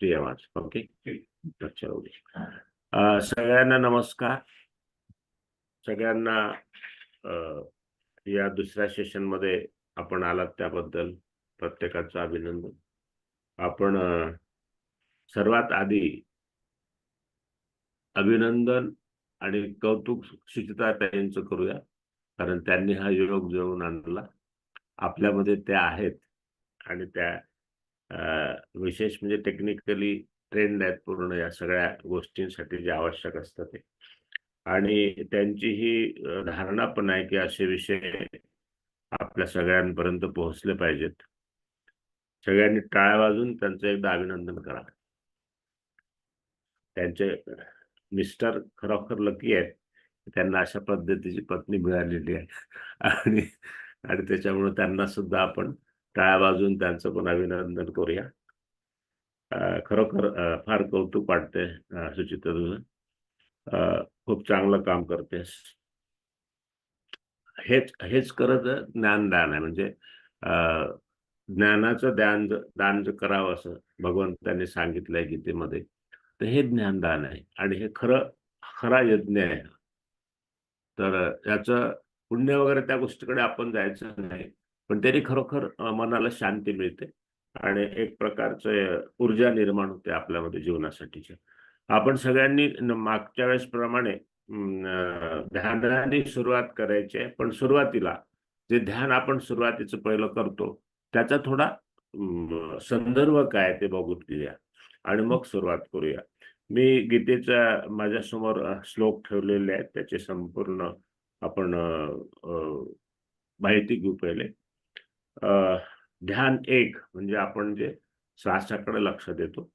प्रियवाच. Okay. अच्छा. सगळ्यांना नमस्कार. सगळ्यांना या दुसऱ्या सेशन मध्ये आपण आलात त्याबद्दल प्रत्येकाचं अभिनंदन. आपण सर्वात आधी अभिनंदन आणि कौतुक सुचिताताईंचं करूया, कारण त्यांनी हा योग जुळवून आणला. आपल्यामध्ये त्या आहेत आणि त्या विशेष म्हणजे टेक्निकली ट्रेंड आहेत पूर्ण या सगळ्या गोष्टींसाठी जे आवश्यक असतं ते. आणि त्यांची ही धारणा पण आहे की असे विषय आपल्या सगळ्यांपर्यंत पोहोचले पाहिजेत. सगळ्यांनी टाळ्या वाजून त्यांचं एकदा अभिनंदन करा. त्यांचे मिस्टर खरोखर लकी आहेत, त्यांना अशा पद्धतीची पत्नी मिळालेली आहे. आणि आणि त्याच्यामुळे त्यांना सुद्धा आपण टाळ्या वाजून त्यांचं पण अभिनंदन करूया. खरोखर फार कौतुक वाटते सुचिता तुझं. खूप चांगलं काम करतेस. हेच हेच खरं ज्ञानदान आहे. म्हणजे ज्ञानाचं दान जर करावं असं भगवंतांनी सांगितलंय गीतेमध्ये, तर हे ज्ञानदान आहे आणि हे खरा यज्ञ आहे. तर याचं पुण्य वगैरे त्या गोष्टीकडे आपण जायचं नाही, पण तरी खरोखर मनाला शांती मिळते आणि एक प्रकारचं ऊर्जा निर्माण होते आपल्यामध्ये जीवनासाठीची. आपण सगळ्यांनी मागच्या वेळेस प्रमाणे ध्यानाने सुरुवात करायची आहे, पण सुरुवातीला जे ध्यान आपण सुरुवातीचं पहिलं करतो त्याचा थोडा संदर्भ काय ते बघून घेऊया आणि मग सुरुवात करूया. मी गीतेचा माझ्यासमोर श्लोक ठेवलेले आहेत, त्याचे संपूर्ण आपण माहिती घेऊ पहिले. ध्यान एक म्हणजे आपण जे श्वासाकडे लक्ष देतो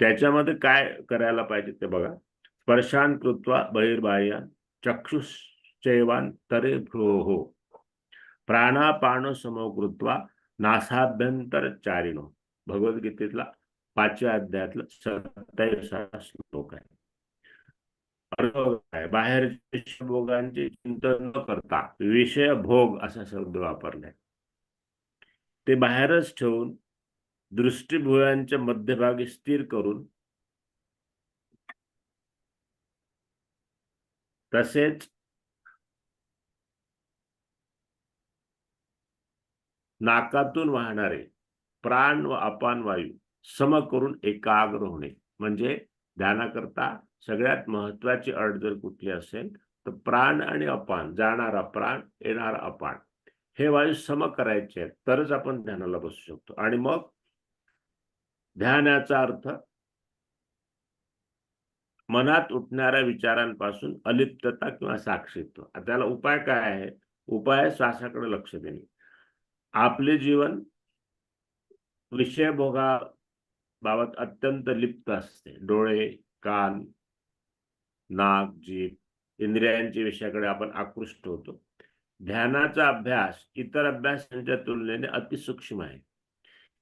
त्याच्यामध्ये काय करायला पाहिजे ते बघा. स्पर्शान कृत्वा बहिर्बाह्यान चक्षुश्चैवान तरे भ्रूः प्राणापान समो कृत्वा नासाभ्यंतरचारिणो. भगवद्गीतेतला 5व्या अध्यायातला 27 श्लोक आहे. बाहेरच्या भोगांचे चिंतन न करता विषय भोग असा शब्द वापरलाय. ते बाहेरच ठेवून दृष्टिभुयांच्या मध्यभागी स्थिर करून तसेच नाकातून वाहणारे प्राण व अपान वायू सम करून एकाग्र होणे. म्हणजे ध्यानाकरता सगळ्यात महत्वाची अट जर कुठली असेल तर प्राण आणि अपान, जाणारा प्राण येणारा अपान हे वायू सम करायचे आहेत, तरच आपण ध्यानाला बसू शकतो. आणि मग ध्यानाचा अर्थ मनात उठणाऱ्या विचारांपासून अलिप्तता किंवा साक्षीत्व. त्याला उपाय काय आहे? उपाय श्वासाकडे लक्ष देणे. आपले जीवन विषय भोगाबाबत अत्यंत लिप्त असते. डोळे, कान, नाक, जीभ इंद्रियांच्या विषयाकडे आपण आकृष्ट होतो. ध्यानाचा अभ्यास इतर अभ्यासांच्या तुलनेने अतिसूक्ष्म आहे.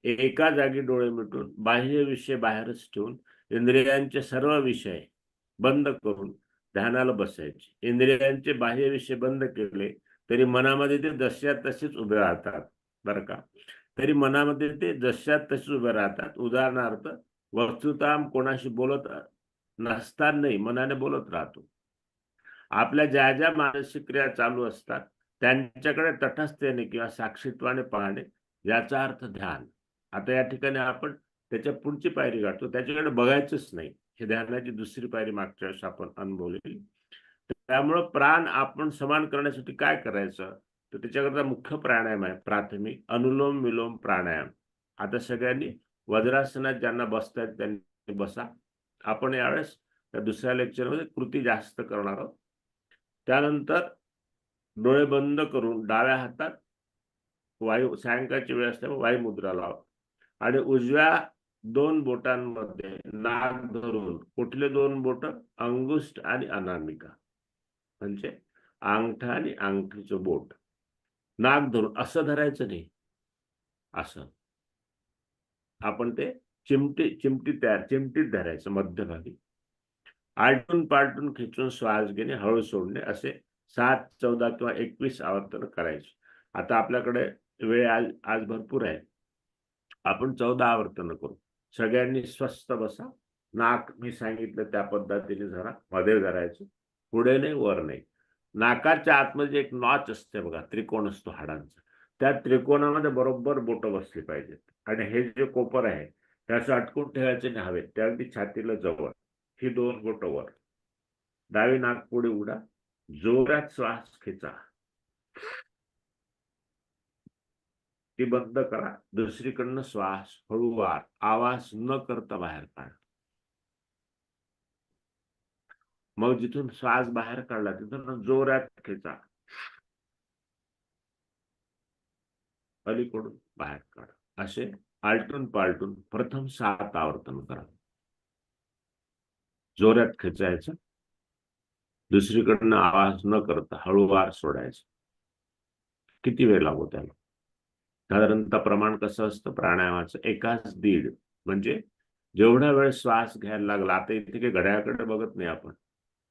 एका जागी डोळे मिटून बाह्य विषय बाहेरच ठेवून इंद्रियांचे सर्व विषय बंद करून ध्यानाला बसायचे. इंद्रियांचे बाह्य विषय बंद केले तरी मनामध्ये ते जश्या तसेच उभे राहतात बरं का. तरी मनामध्ये ते जश्या तसेच उभे राहतात. उदाहरणार्थ वस्तुतः कोणाशी बोलत नसतानाही मनाने बोलत राहतो. आपल्या ज्या ज्या मानसिक क्रिया चालू असतात त्यांच्याकडे तटस्थतेने किंवा साक्षीत्वाने पाहणे याचा अर्थ ध्यान. आता या ठिकाणी आपण त्याच्या पुढची पायरी गाठतो, त्याच्याकडे बघायचंच नाही. हे ध्यानाची दुसरी पायरी मागच्या वेळेस आपण अनुभवलेली. त्यामुळं प्राण आपण समान करण्यासाठी काय करायचं तर त्याच्याकरता मुख्य प्राणायाम आहे प्राथमिक अनुलोम विलोम प्राणायाम. आता सगळ्यांनी वज्रासनात ज्यांना बसतायत त्यांनी बसा. आपण यावेळेस त्या दुसऱ्या लेक्चरमध्ये कृती जास्त करणार आहोत. त्यानंतर डोळे बंद करून डाव्या हातात वायू, सायंकाळची वेळ असल्यामुळे वायू मुद्रा लावा आणि उजव्या 2 बोटांमध्ये नाक धरून, कुठले 2 बोट? अंगुष्ठ आणि अनामिका, म्हणजे अंगठा आणि अंगठीचं बोट नाक धरून असं धरायचं नाही. असं आपण ते चिमटीत धरायचं मध्यभागी. आलटून पालटून खिचून श्वास घेणे, हळू सोडणे असे 7, 14 किंवा 21 आवर्तन करायचे. आता आपल्याकडे वेळ आज भरपूर आहे. आपण 14 आवर्तन करू. सगळ्यांनी स्वस्थ बसा. नाक मी सांगितलं त्या पद्धतीने जरा मध्ये धरायचं, पुढे नाही वर नाही. नाकाच्या आतमध्ये एक नॉच असते बघा, त्रिकोण असतो हाडांचा, त्या त्रिकोणामध्ये बरोबर बोटं बसली पाहिजेत. आणि हे जे कोपर आहे त्याचं अटकून ठेवायचे नाही हवेत, त्या अगदी छातीला जवळ. ही 2 बोटं वर. डावी नाक पुढे उडा, जोरात श्वास खेचा, ती बंद करा. दुसरीकडनं श्वास हळूवार आवाज न करता बाहेर काढा. मग जिथून श्वास बाहेर काढला तिथून जोरात खेचा, अलीकडून बाहेर काढा. असे आलटून पालटून प्रथम 7 आवर्तन करा. जोरात खेचायचं, दुसरीकडनं आवाज न करता हळूवार सोडायचं. किती वेळ लागतो त्याला? साधारणतः प्रमाण कसं असतं प्राणायामाचं? 1.5 म्हणजे जेवढा वेळ श्वास घ्यायला लागला, आता इथे काही घड्याळाकडे बघत नाही आपण,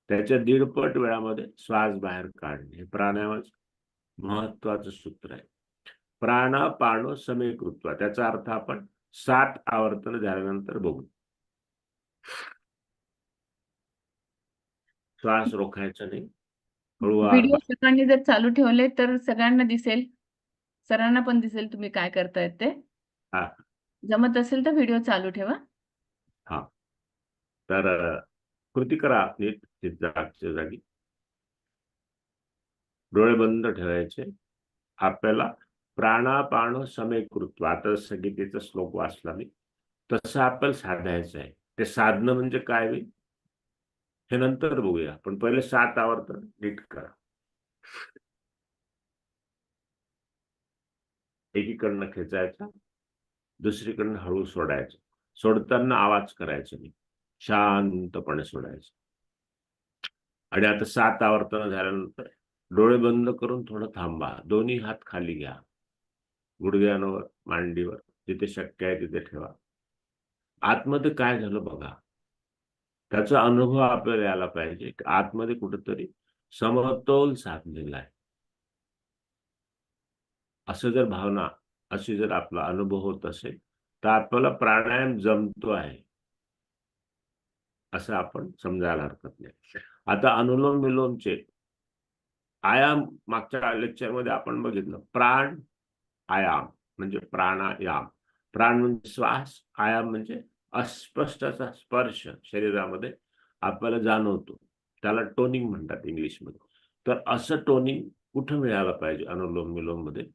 त्याच्या 1.5 पट वेळामध्ये श्वास बाहेर काढणे हे प्राणायामाचं महत्वाचं सूत्र आहे. प्राणापानो समेकृत्वा, त्याचा अर्थ आपण 7 आवर्तन झाल्यानंतर बघू. श्वास रोखायचा नाही, हळूवार. व्हिडिओ सगळ्यांनी जर चालू ठेवले तर सगळ्यांना दिसेल, सरांना पण दिसेल तुम्ही काय करतायत ते. हा जमत असेल तर व्हिडिओ चालू ठेवा. हा तर कृती करा नीट जागच्या जागी. डोळे बंद ठेवायचे. आपल्याला प्राणापान समेकृत्व, आता संगीतेचा श्लोक वाचला मी, तसं आपल्याला साधायचं आहे. ते साधणं म्हणजे काय होईल हे नंतर बघूया, पण पहिले 7 आवर्तन नीट करा. एकीकडनं खेचायचा, दुसरीकडनं हळू सोडायचं. सोडताना आवाज करायचा नाही, शांतपणे सोडायचं. आणि आता 7 आवर्तन झाल्यानंतर डोळे बंद करून थोडं थांबा. दोन्ही हात खाली घ्या, गुडघ्यांवर, मांडीवर, जिथे शक्य आहे तिथे ठेवा. आतमध्ये काय झालं बघा, त्याचा अनुभव आपल्याला यायला पाहिजे. आतमध्ये कुठेतरी समतोल साधलेला आहे, असं जर भावना, अशी जर आपला अनुभव होत असेल तर आपल्याला प्राणायाम जमतो आहे असं आपण समजायला हरकत नाही. आता अनुलोम विलोमचे आयाम मागच्या लेक्चरमध्ये आपण बघितलं. प्राण आयाम म्हणजे प्राणायाम. प्राण म्हणजे श्वास, आयाम म्हणजे अस्पष्टचा स्पर्श शरीरामध्ये आपल्याला जाणवतो, त्याला टोनिंग म्हणतात इंग्लिशमध्ये. तर असं टोनिंग कुठं मिळालं पाहिजे अनुलोम विलोम मध्ये?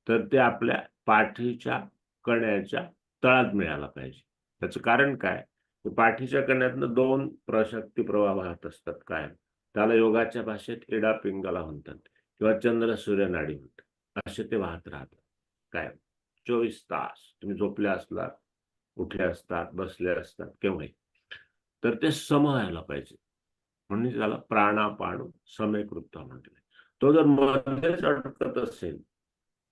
तर ते आपल्या पाठीच्या कण्याच्या तळात मिळाला पाहिजे. त्याचं कारण काय? पाठीच्या कण्यातनं 2 शक्ती प्रवाह वाहत असतात काय, त्याला योगाच्या भाषेत इडा पिंगला म्हणतात किंवा चंद्र सूर्य नाडी म्हणतात. असे ते वाहत राहतात काय 24 तास. तुम्ही झोपले असलात, उठले असतात, बसले असतात, केव्हाही, तर ते सम व्हायला पाहिजे. म्हणून त्याला प्राणापान समेकृत्व म्हटलंय. तो जर मध्येच अडकत असेल,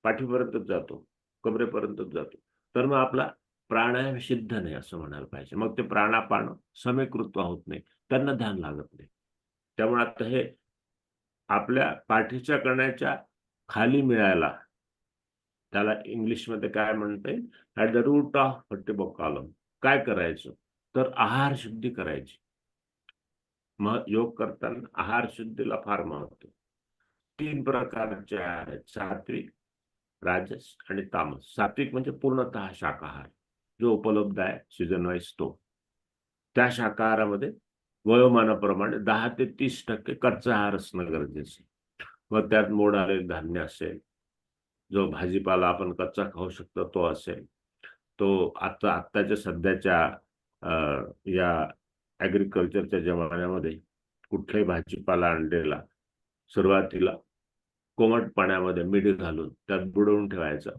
पाठीपर्यंतच जातो, कमरेपर्यंतच जातो, तर मग आपला प्राणायाम सिद्ध नाही असं म्हणायला पाहिजे. मग ते प्राणापान समेकृत्व होत नाही, त्यांना ध्यान लागत नाही. त्यामुळे आता हे आपल्या पाठीच्या कण्याच्या खाली मिळायला, त्याला इंग्लिशमध्ये काय म्हणते, at the root of vertebral column. काय करायचं तर आहार शुद्धी करायची. मग योग करताना आहार शुद्धीला फार महत्व. 3 प्रकारचे आहार आहेत, सात्विक, राजस आणि तामस. सात्विक म्हणजे पूर्णतः शाकाहार जो उपलब्ध आहे सीझन वाईज तो. त्या शाकाहारामध्ये वयोमानाप्रमाणे 10 ते 30% कच्चा आहार असणं गरजेचं. मग त्यात मोड आलेले धान्य असेल, जो भाजीपाला आपण कच्चा खाऊ शकतो तो असेल, तो आत्ताच्या सध्याच्या या ऍग्रिकल्चरच्या जमान्यामध्ये कुठलाही भाजीपाला आणलेला सुरुवातीला कोमट पाण्यामध्ये मीठ घालून त्यात बुडवून ठेवायचा,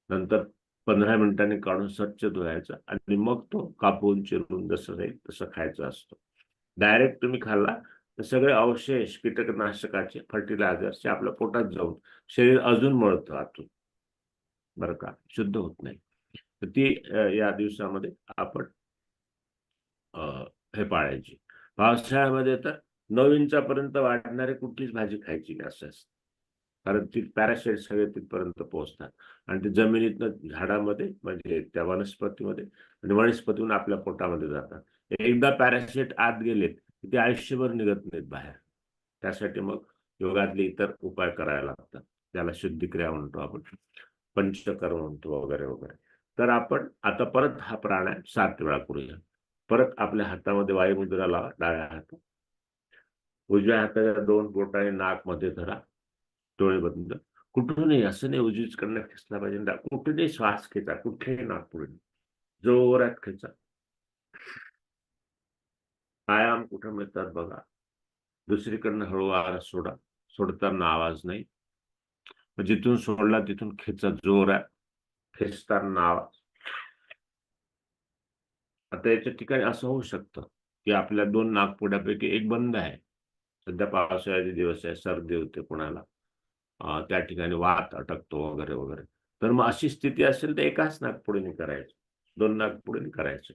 नंतर 15 मिनिटांनी काढून स्वच्छ धुवायचा आणि मग तो कापून चिरून जसं जाईल तसं खायचा असतो. डायरेक्ट तुम्ही खाल्ला तर सगळे अवशेष कीटकनाशकाचे, फर्टिलायझरचे आपल्या पोटात जाऊन शरीर अजून मळतं आतून, बरं का, शुद्ध होत नाही. तर ती या दिवसामध्ये आपण हे पाळायची. पावसाळ्यामध्ये तर 9 इंचापर्यंत वाढणारी कुठलीच भाजी खायची नाही असं असतं. कारण ती पॅरासाइट सगळे तिथपर्यंत पोहोचतात आणि ते जमिनीतनं झाडामध्ये म्हणजे त्या वनस्पतीमध्ये आणि वनस्पतीहून आपल्या पोटामध्ये जातात. एकदा पॅरासाइट आत गेलेत ते आयुष्यभर निघत नाहीत बाहेर. त्यासाठी मग योगातले इतर उपाय करायला लागतात. त्याला शुद्धिक्रिया म्हणतो आपण, पंचकर्म म्हणतो वगैरे वगैरे. तर आपण आता परत हा प्राणायाम 7 वेळा करूया. परत आपल्या हातामध्ये वायुमुद्रा लावा, डाव्या हातात. उजव्या हाताच्या 2 बोटाने नाक मध्ये धरा, डोळे बंद. कुठूनही, असं नाही उजवीकडनं खेचला पाहिजे, कुठूनही श्वास खेचा, कुठेही नाक पुढे जोरात खेचा. आयाम कुठं मिळतात बघा. दुसरीकडनं हळूवार सोडा, सोडताना आवाज नाही. जिथून सोडला तिथून खेचा जोरात, खेचताना आवाज. आता याच्या ठिकाणी असं होऊ शकतं की आपल्या 2 नाकपुड्यापैकी एक बंद आहे. सध्या पावसाळ्याचे दिवस आहे, सर्दी होते कोणाला, त्या ठिकाणी वात अटकतो वगैरे वगैरे. तर मग अशी स्थिती असेल तर एकाच नाकपुडीने करायचं, 2 नाकपुडीने करायचं.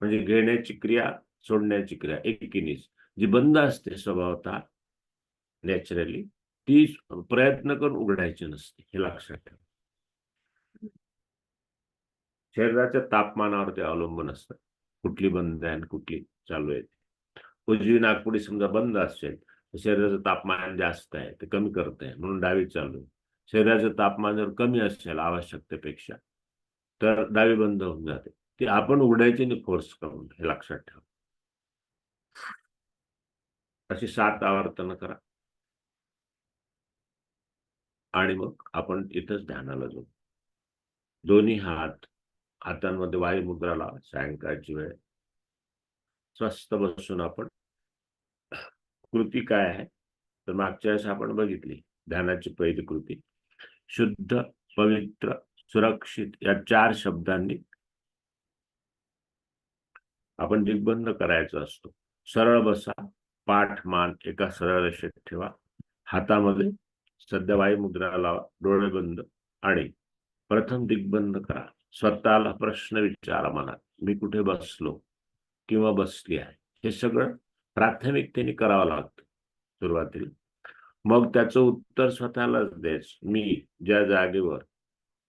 म्हणजे घेण्याची क्रिया, सोडण्याची क्रिया एकीनेच. जी बंद असते स्वभावतः नॅचरली, ती प्रयत्न करून उघडायची नसते, हे लक्षात ठेवा. शरीराच्या तापमानावर ते अवलंबून असतं, कुठली बंद आहे आणि कुठली चालू आहे. उजवी नाकपुडी समजा बंद असेल तर शरीराचं तापमान जास्त आहे, ते कमी करत आहे म्हणून डावी चालू आहे. शरीराचं तापमान जर कमी असेल आवश्यकतेपेक्षा तर डावी बंद होऊन जाते. ती आपण उघडायची नाही फोर्स करून, हे लक्षात ठेवा. अशी 7 आवर्तन करा आणि मग आपण इथंच ध्यानाला जाऊ. दोन्ही हातांमध्ये वायुमुद्रा लावा. सायंकाळची वेळ, स्वस्थ बसून आपण, कृती काय आहे तर मागच्या वेळेस आपण बघितली. ध्यानाची पहिली कृती शुद्ध, पवित्र, सुरक्षित या 4 शब्दांनी आपण दिग्बंध करायचं असतो. सरळ बसा, पाठ मान एका सरळ रेषेत ठेवा, हातामध्ये सध्या वायुमुद्रा लावा, डोळे बंद आणि प्रथम दिग्बंध करा. स्वतःला प्रश्न विचारा मनात, मी कुठे बसलो किंवा बसली आहे. हे सगळं प्राथमिकतेने करावं लागतं सुरुवातीला. मग त्याचं उत्तर स्वतःलाच द्यायचं. मी ज्या जागेवर,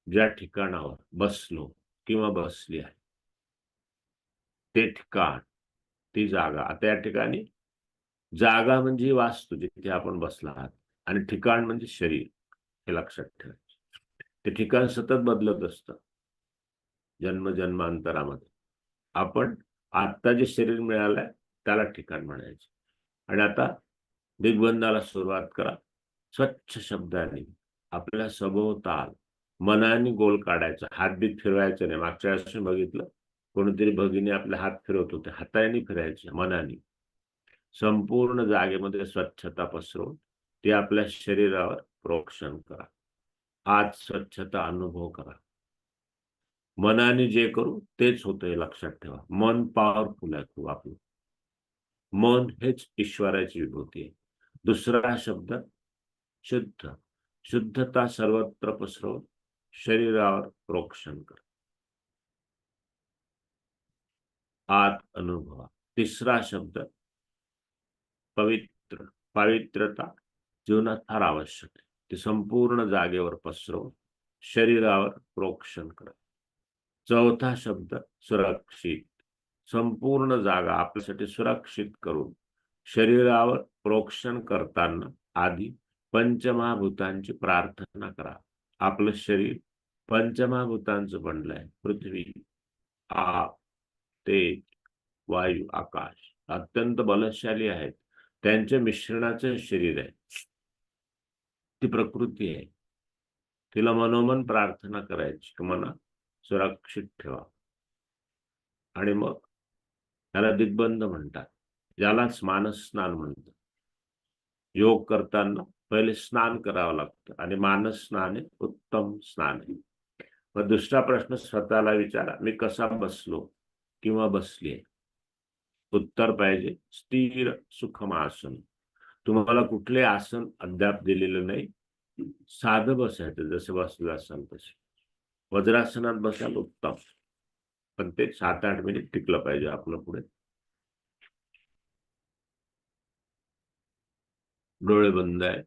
ज्या ठिकाणावर बसलो किंवा बसली आहे ते ठिकाण, ती जागा. आता या ठिकाणी जागा म्हणजे वास्तू जिथे आपण बसला आहात आणि ठिकाण म्हणजे शरीर, हे लक्षात ठेवायचं. ते ठिकाण सतत बदलत असतं जन्मांतरामध्ये. आपण आता जे शरीर मिळालंय त्याला ठिकाण म्हणायचं. आणि आता दिग्बंधाला सुरुवात करा. स्वच्छ शब्दाने आपल्या सभोवताल मनाने गोल काढायचा, हातबीत फिरवायचं नाही. मागच्या वेळेस बघितलं कोणीतरी भगिनी आपले हात फिरवत होते, हाताने फिरायचे मनाने. संपूर्ण जागेमध्ये स्वच्छता पसरवून ती आपल्या शरीरावर प्रोक्षण करा. आज स्वच्छता अनुभव करा. मनाने जे करू तेच होतं, हे लक्षात ठेवा. मन पॉवरफुल आहे खूप आपलं. मन हेच ईश्वराची विभूती आहे. दुसरा शब्द शुद्ध, शुद्धता सर्वत्र पसरवून शरीरावर प्रोक्षण करा. आत अनुभवा. तिसरा शब्द पवित्र, पवित्रता जीवनात फार आवश्यक आहे. ती संपूर्ण जागेवर पसरवून शरीरावर प्रोक्षण करा. चौथा शब्द सुरक्षित, संपूर्ण जागा आपल्यासाठी सुरक्षित करून शरीरावर प्रोक्षण करताना आधी पंचमहाभूतांची प्रार्थना करा. आपलं शरीर पंचमहाभूतांचं बनलंय. पृथ्वी, आप, तेज, वायू, आकाश अत्यंत बलशाली आहेत. त्यांच्या मिश्रणाचं शरीर आहे. ती प्रकृती आहे. तिला मनोमन प्रार्थना करायची की मना सुरक्षित ठेवा. आणि मग त्याला दिग्बंध म्हणतात, यालाच मानस स्नान म्हणतात. योग करताना पहिले स्नान करावं लागतं आणि मानस स्नान हे उत्तम स्नान आहे. मग दुसरा प्रश्न स्वतःला विचारा, मी कसा बसलो किंवा बसली आहे. उत्तर पाहिजे स्थिर सुखम आसन. तुम्हाला कुठले आसन अद्याप दिलेलं नाही. साधं बसायचं, जसं बसलं असाल तसे. वज्रासनात बसाल उत्तम, पण ते 7-8 मिनिट टिकलं पाहिजे आपलं पुढे. डोळे बंद आहे.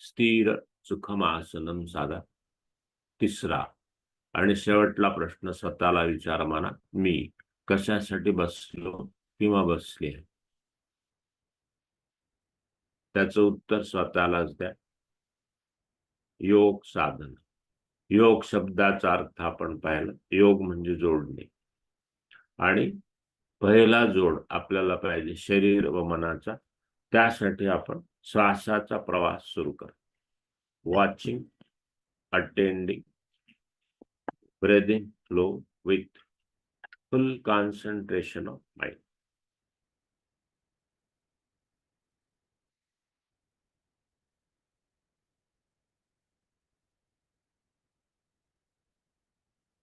स्थिर सुखम आसनम साधा. तिसरा आणि शेवटला प्रश्न स्वतःला विचार म्हणा, मी कशासाठी बसलो किंवा बसले आहे. त्याचं उत्तर स्वतःलाच द्या. योग साधन. योग शब्दाचा अर्थ आपण पाहिला. योग म्हणजे जोडणे. आणि पहिला जोड आपल्याला पाहिजे शरीर व मनाचा. त्यासाठी आपण श्वासाचा प्रवास सुरू कर. Watching, attending, breathing flow with full concentration of mind.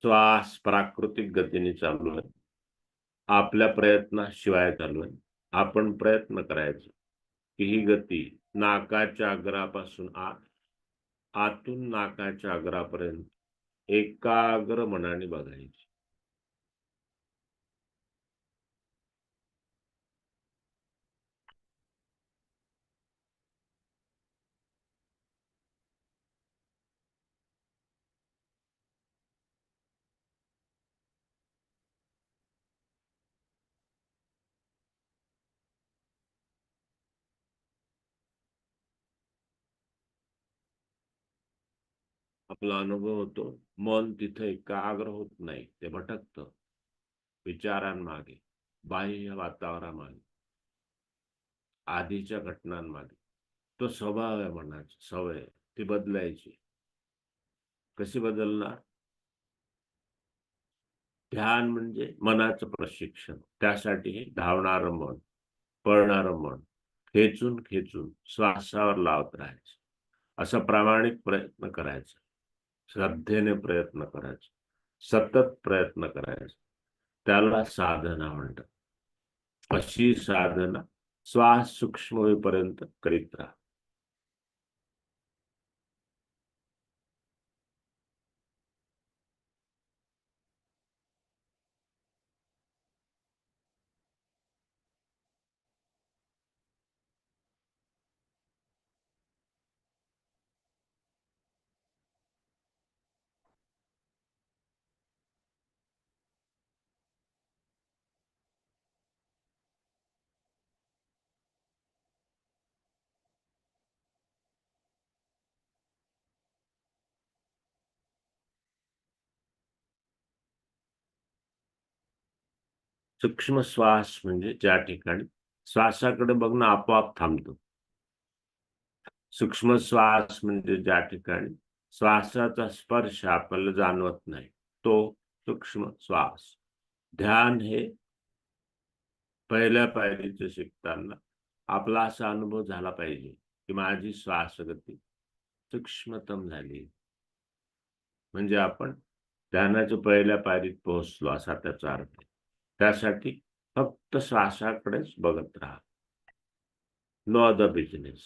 श्वास प्राकृतिक गतीने चालू आहे. आपल्या प्रयत्नाशिवाय चालू आहे. आपण प्रयत्न करायचा की ही गती नाकाच्या अग्रापासून आतून नाकाच्या अग्रापर्यंत एकाग्र मनाने बघायची. आपला अनुभव होतो मन तिथे एकाग्र होत नाही, ते भटकतं विचारांमागे, बाह्य वातावरणामागे, आधीच्या घटनांमागे. तो स्वभाव आहे मनाची, सवय. ती बदलायची. कशी बदलणार? ध्यान म्हणजे मनाचं प्रशिक्षण. त्यासाठी धावणारं मन, पळणारं मन खेचून खेचून श्वासावर लावत राहायचं. असा प्रामाणिक प्रयत्न करायचा. श्रद्धेने प्रयत्न करायचा. सतत प्रयत्न करायचा. त्याला साधना म्हणतात. अशी साधना श्वास सूक्ष्म होईपर्यंत करीत राहा. सूक्ष्म श्वास म्हणजे ज्या ठिकाणी श्वासाकडे बघणं आपोआप थांबतं. सूक्ष्म श्वास म्हणजे ज्या ठिकाणी श्वासाचा स्पर्श आपल्याला जाणवत नाही, तो सूक्ष्म श्वास. ध्यान हे पहिल्या पायरीचं शिकताना आपला असा अनुभव झाला पाहिजे की माझी श्वासगती सूक्ष्मतम झाली, म्हणजे आपण ध्यानाच्या पहिल्या पायरीत पोहोचलो असा त्याचा अर्थ. त्यासाठी फक्त श्वासाकडेच बघत राहा. No other business.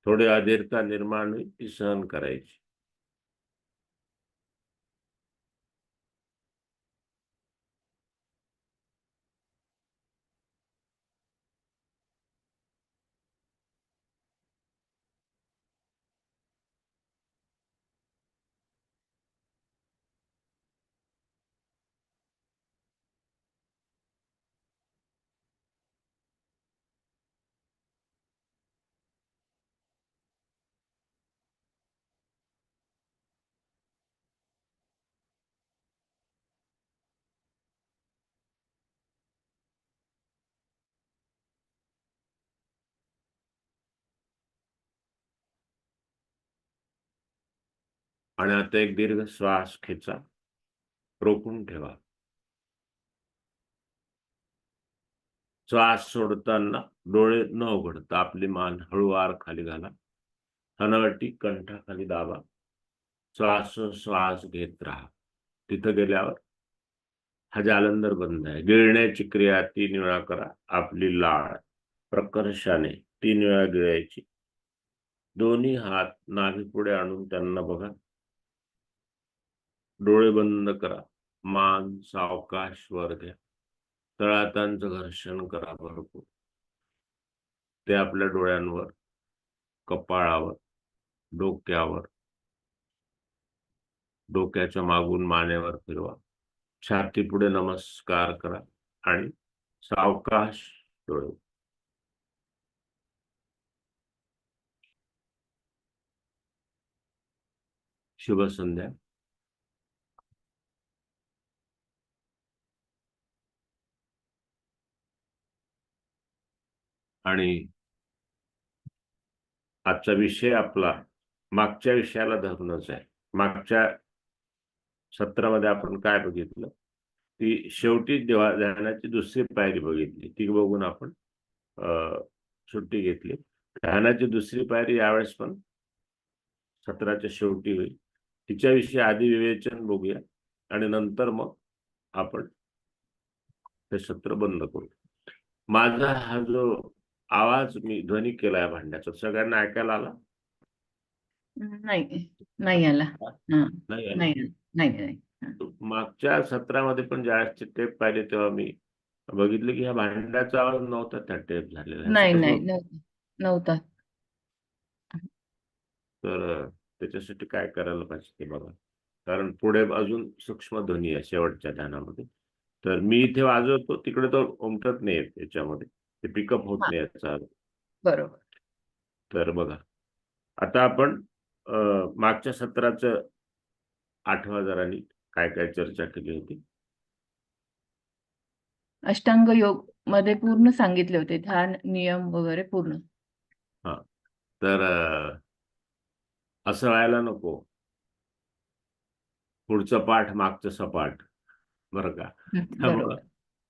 थोडी अधीरता निर्माण होईल, ती सहन करायची. आणि आता एक दीर्घ श्वास खेचा. रोखून ठेवा. श्वास सोडताना डोळे न उघडता आपली मान हळूवार खाली घाला. हनवटी कंठाखाली दाबा. श्वास घेत राहा. तिथं गेल्यावर हा जालंधर बंद आहे. गिळण्याची क्रिया 3 वेळा करा. आपली लाळ प्रकर्षाने 3 वेळा गिळायची. दोन्ही हात नाभीपुढे आणून त्यांना बघा. डोळे बंद करा. मान सावकाश वर घ्या. तळहातांचं घर्षण करा भरपूर. ते आपल्या डोळ्यांवर, कपाळावर डोक्यावर, डोक्याच्या मागून मानेवर फिरवा, छाती पुढे नमस्कार करा आणि सावकाश डोळे. शुभ संध्या. आणि आजचा विषय आपला मागच्या विषयाला धरूनच आहे. मागच्या सत्रामध्ये आपण काय बघितलं, ती शेवटी ध्यानाची दुसरी पायरी बघितली. ती बघून आपण सुट्टी घेतली. ध्यानाची दुसरी पायरी यावेळेस पण सत्राच्या शेवटी होईल. तिच्याविषयी आधी विवेचन बघूया आणि नंतर मग आपण हे सत्र बंद करू. माझा हा जो आवाज मी ध्वनी केलाय भांड्याचा, सगळ्यांना ऐकायला आला? नाही, नाही आला. नाही आला? नाही, नाही. मागच्या सत्रामध्ये पण ज्यावेळेस टेप पाहिले तेव्हा मी बघितलं की ह्या भांड्याचा आवाज नव्हता त्या टेप झालेला. नाही, असं कसं नाही, होतं? नव्हता. तर त्याच्यासाठी काय करायला पाहिजे ते बघा, कारण पुढे अजून सूक्ष्म ध्वनी आहे शेवटच्या ध्यानामध्ये. तर मी इथे वाजवतो तिकडे तो उमटत नाही याच्यामध्ये, ते पिकअप होत हा, नाही याचा. बरोबर. तर बघा, आता आपण मागच्या सत्राचं आठवा जरांनी काय काय चर्चा केली होती. अष्टांग योग मध्ये पूर्ण सांगितले होते, ध्यान नियम वगैरे पूर्ण. हा, तर असं व्हायला नको, पुढचं पाठ मागचं सपाट, बरं का. त्यामुळं बरोबर.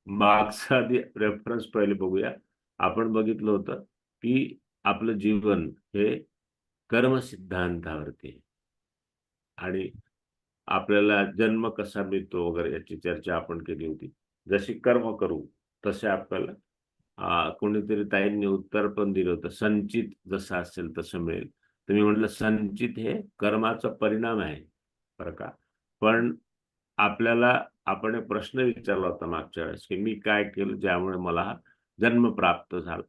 मागचा आधी रेफरन्स पहिले बघूया. आपण बघितलं होतं की आपलं जीवन हे कर्म सिद्धांतावरती आहे आणि आपल्याला जन्म कसा मिळतो वगैरे याची चर्चा आपण केली होती. जशी कर्म करू तसे आपल्याला कोणीतरी ताईंनी उत्तर पण दिलं होतं, संचित जसं असेल तसं मिळेल. तर मी म्हटलं संचित हे कर्माचा परिणाम आहे, बरं का. पण आपल्याला आपण एक प्रश्न विचारला होता मागच्या वेळेस की मी काय केलं ज्यामुळे मला हा जन्म प्राप्त झाला.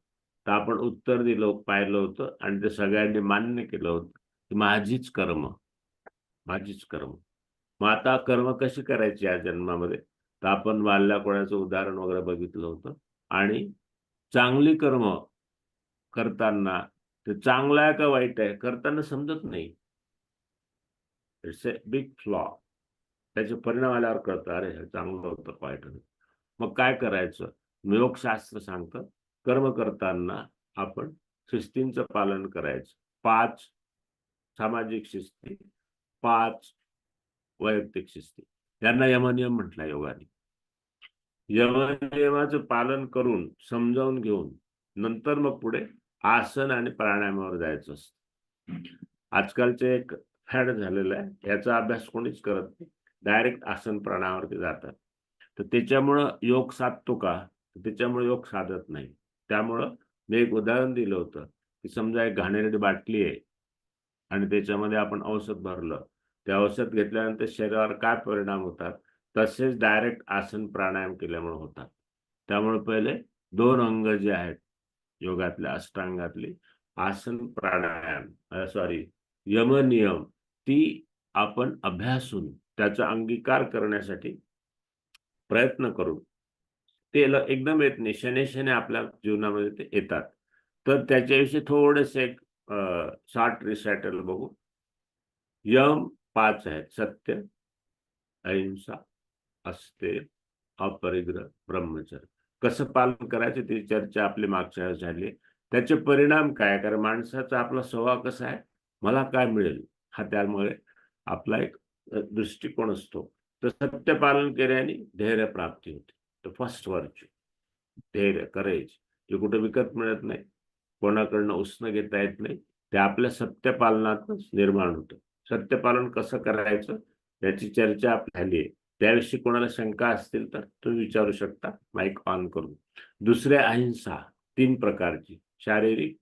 तर आपण उत्तर दिलं पाहिलं होतं आणि ते सगळ्यांनी मान्य केलं होतं की माझीच कर्म, माझीच कर्म. मग आता कर्म कशी करायची या जन्मामध्ये, तर आपण वाल्ल्या कोणाचं उदाहरण वगैरे बघितलं होतं. आणि चांगली कर्म करताना ते चांगलं आहे का वाईट आहे करताना समजत नाही. It's a big flaw. त्याचे परिणाम आल्यावर कळतं, अरे हे चांगलं होतं वाईट होतं. मग काय करायचं, योगशास्त्र सांगतं कर्म करताना आपण शिस्तींचं पालन करायचं. 5 सामाजिक शिस्ती, 5 वैयक्तिक शिस्ती, यांना यमनियम म्हटलं योगाने. यमनियमाचं पालन करून समजावून घेऊन नंतर मग पुढे आसन आणि प्राणायामावर जायचं असतं. आजकालचे एक फॅड झालेलं आहे, याचा अभ्यास कोणीच करत नाही, डायरेक्ट आसन प्राणायामावरती जातात. तर त्याच्यामुळं योग साधतो का, त्याच्यामुळे योग साधत नाही. त्यामुळं मी एक उदाहरण दिलं होतं की समजा एक घाणेरडी बाटली आहे आणि त्याच्यामध्ये आपण औषध भरलं, ते औषध घेतल्यानंतर शरीरावर काय परिणाम होतात तसेच डायरेक्ट आसन प्राणायाम केल्यामुळे होतात. त्यामुळे पहिले 2 अंग जे आहेत योगातल्या अष्टांगातली, आसन प्राणायाम सॉरी यमनियम, ती आपण अभ्यासून त्याचा अंगीकार करण्यासाठी प्रयत्न करू. ते एकदम येत नाही, शने आपल्या जीवनामध्ये ते येतात. तर त्याच्याविषयी थोडेसे एक शॉर्ट रिसायटल बघू. यम 5 आहेत, सत्य, अहिंसा, अस्तेय, अपरिग्रह, ब्रह्मचर्य. कसं पालन करायचं ती चर्चा आपली मागच्या वेळेस झाली. त्याचे परिणाम काय, कारण माणसाचा आपला स्वभाव कसा आहे, मला काय मिळेल हा त्यामुळे आपला एक दृष्टिकोन असतो. तर सत्य पालन केल्याने धैर्य प्राप्ती होते. तर फर्स्ट वर्च्यू धैर्य, करेज, जे कुठे विकत मिळत नाही, कोणाकडनं उसनं घेता येत नाही, ते आपल्या सत्यपालनातच निर्माण होतं. सत्यपालन कसं करायचं याची चर्चा आपली झाली आहे. त्याविषयी कोणाला शंका असतील तर तुम्ही विचारू शकता माईक ऑन करून. दुसरे अहिंसा, 3 प्रकारची, शारीरिक,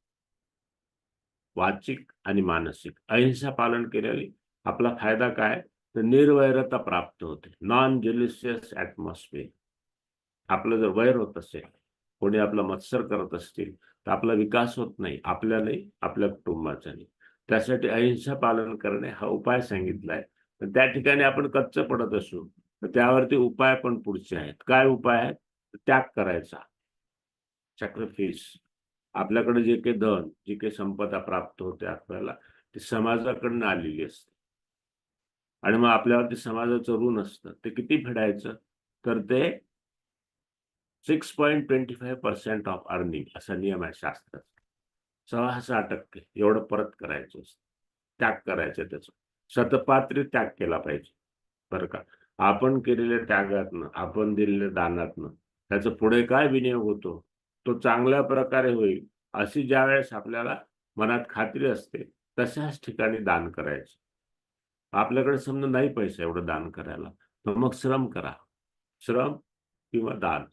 वाचिक आणि मानसिक. अहिंसा पालन केल्याने आपला फायदा काय, तर निर्वैरता प्राप्त होते, नॉन जेलिशियस ऍटमॉस्फिअर. आपलं जर वैर होत असेल, कोणी आपला मत्सर करत असतील, तर आपला विकास होत नाही, आपल्या नाही, आपल्या कुटुंबाचा नाही. त्यासाठी अहिंसा पालन करणे हा उपाय सांगितलाय. पण त्या ठिकाणी आपण कच्च पडत असू तर त्यावरती उपाय पण पुढचे आहेत. काय उपाय आहेत? त्याग करायचा, सॅक्रिफिस. आपल्याकडे जे काही धन, जी काही संपदा प्राप्त होते आपल्याला, ती समाजाकडनं आलेली असते. आणि मग आपल्यावरती समाजाचं ऋण असतं, ते किती फेडायचं? तर ते 6.25% ऑफ अर्निंग असा नियम आहे शास्त्रात. 6.6% एवढं परत करायचं असतं. त्याग करायचं त्याचं. शतपात्री त्याग केला पाहिजे बरं का. आपण केलेल्या त्यागातनं, आपण दिलेल्या दानातनं त्याचा पुढे काय विनियोग होतो तो चांगल्या प्रकारे होईल अशी ज्या वेळेस आपल्याला मनात खात्री असते तशाच ठिकाणी दान करायचं. आपल्याकडे समजा नाही पैसा एवढं दान करायला, तर मग श्रम करा. श्रम किंवा दान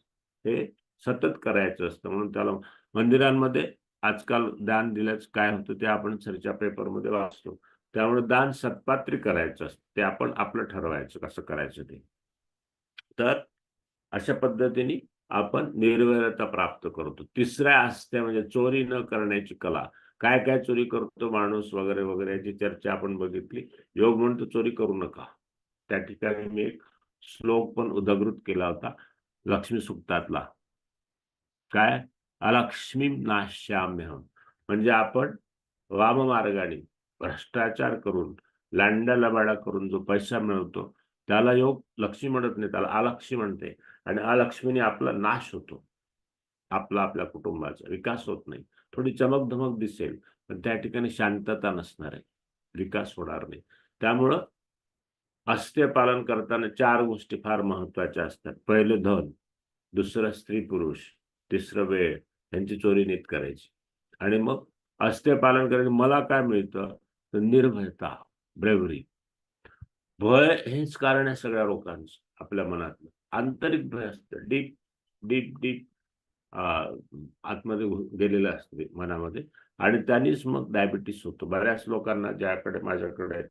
हे सतत करायचं असतं. म्हणून त्याला मंदिरांमध्ये आजकाल दान दिल्याच काय होतं ते आपण चर्चा पेपरमध्ये वाचतो. त्यामुळे दान सत्पात्री करायचं असतं. ते आपण आपलं ठरवायचं कसं करायचं ते. तर अशा पद्धतीने आपण निर्भयता प्राप्त करतो. तिसऱ्या असते म्हणजे चोरी न करण्याची कला. काय काय चोरी करतो माणूस वगैरे वगैरे याची चर्चा आपण बघितली. योग म्हणतो चोरी करू नका. त्या ठिकाणी मी एक श्लोक पण उद्धृत केला होता लक्ष्मी सूक्तातला. काय? अलक्ष्मी नाश्याम्यहम. म्हणजे आपण वाममार्गाने भ्रष्टाचार करून लांडालबाडा करून जो पैसा मिळवतो त्याला योग लक्ष्मी म्हणत नाही, त्याला अलक्ष्मी म्हणते. आणि अलक्ष्मीने आपला नाश होतो. आपला आपल्या कुटुंबाचा विकास होत नाही. थोडी चमक-धमक दिसेल, पण त्या ठिकाणी शांतता नसणार आहे. विकास होणार नाही. त्यामुळं अस्त्य पालन करताना 4 गोष्टी फार महत्त्वाच्या असतात. पहिलं धन, दुसरं स्त्री-पुरुष, तिसरं वेळ यांची चोरी नीट करायची. आणि मग अस्त्य पालन करायचं. मला काय मिळतं? तर निर्भयता, ब्रेव्हरी. भय हेच कारण आहे सगळ्या लोकांचं आपल्या मनातलं. आंतरिक भय असतं. डीप, डीप, डीप आतमध्ये गेलेलं असतं ते मनामध्ये आणि त्यांनीच मग डायबिटीस होतो. बऱ्याच लोकांना ज्याकडे माझ्याकडे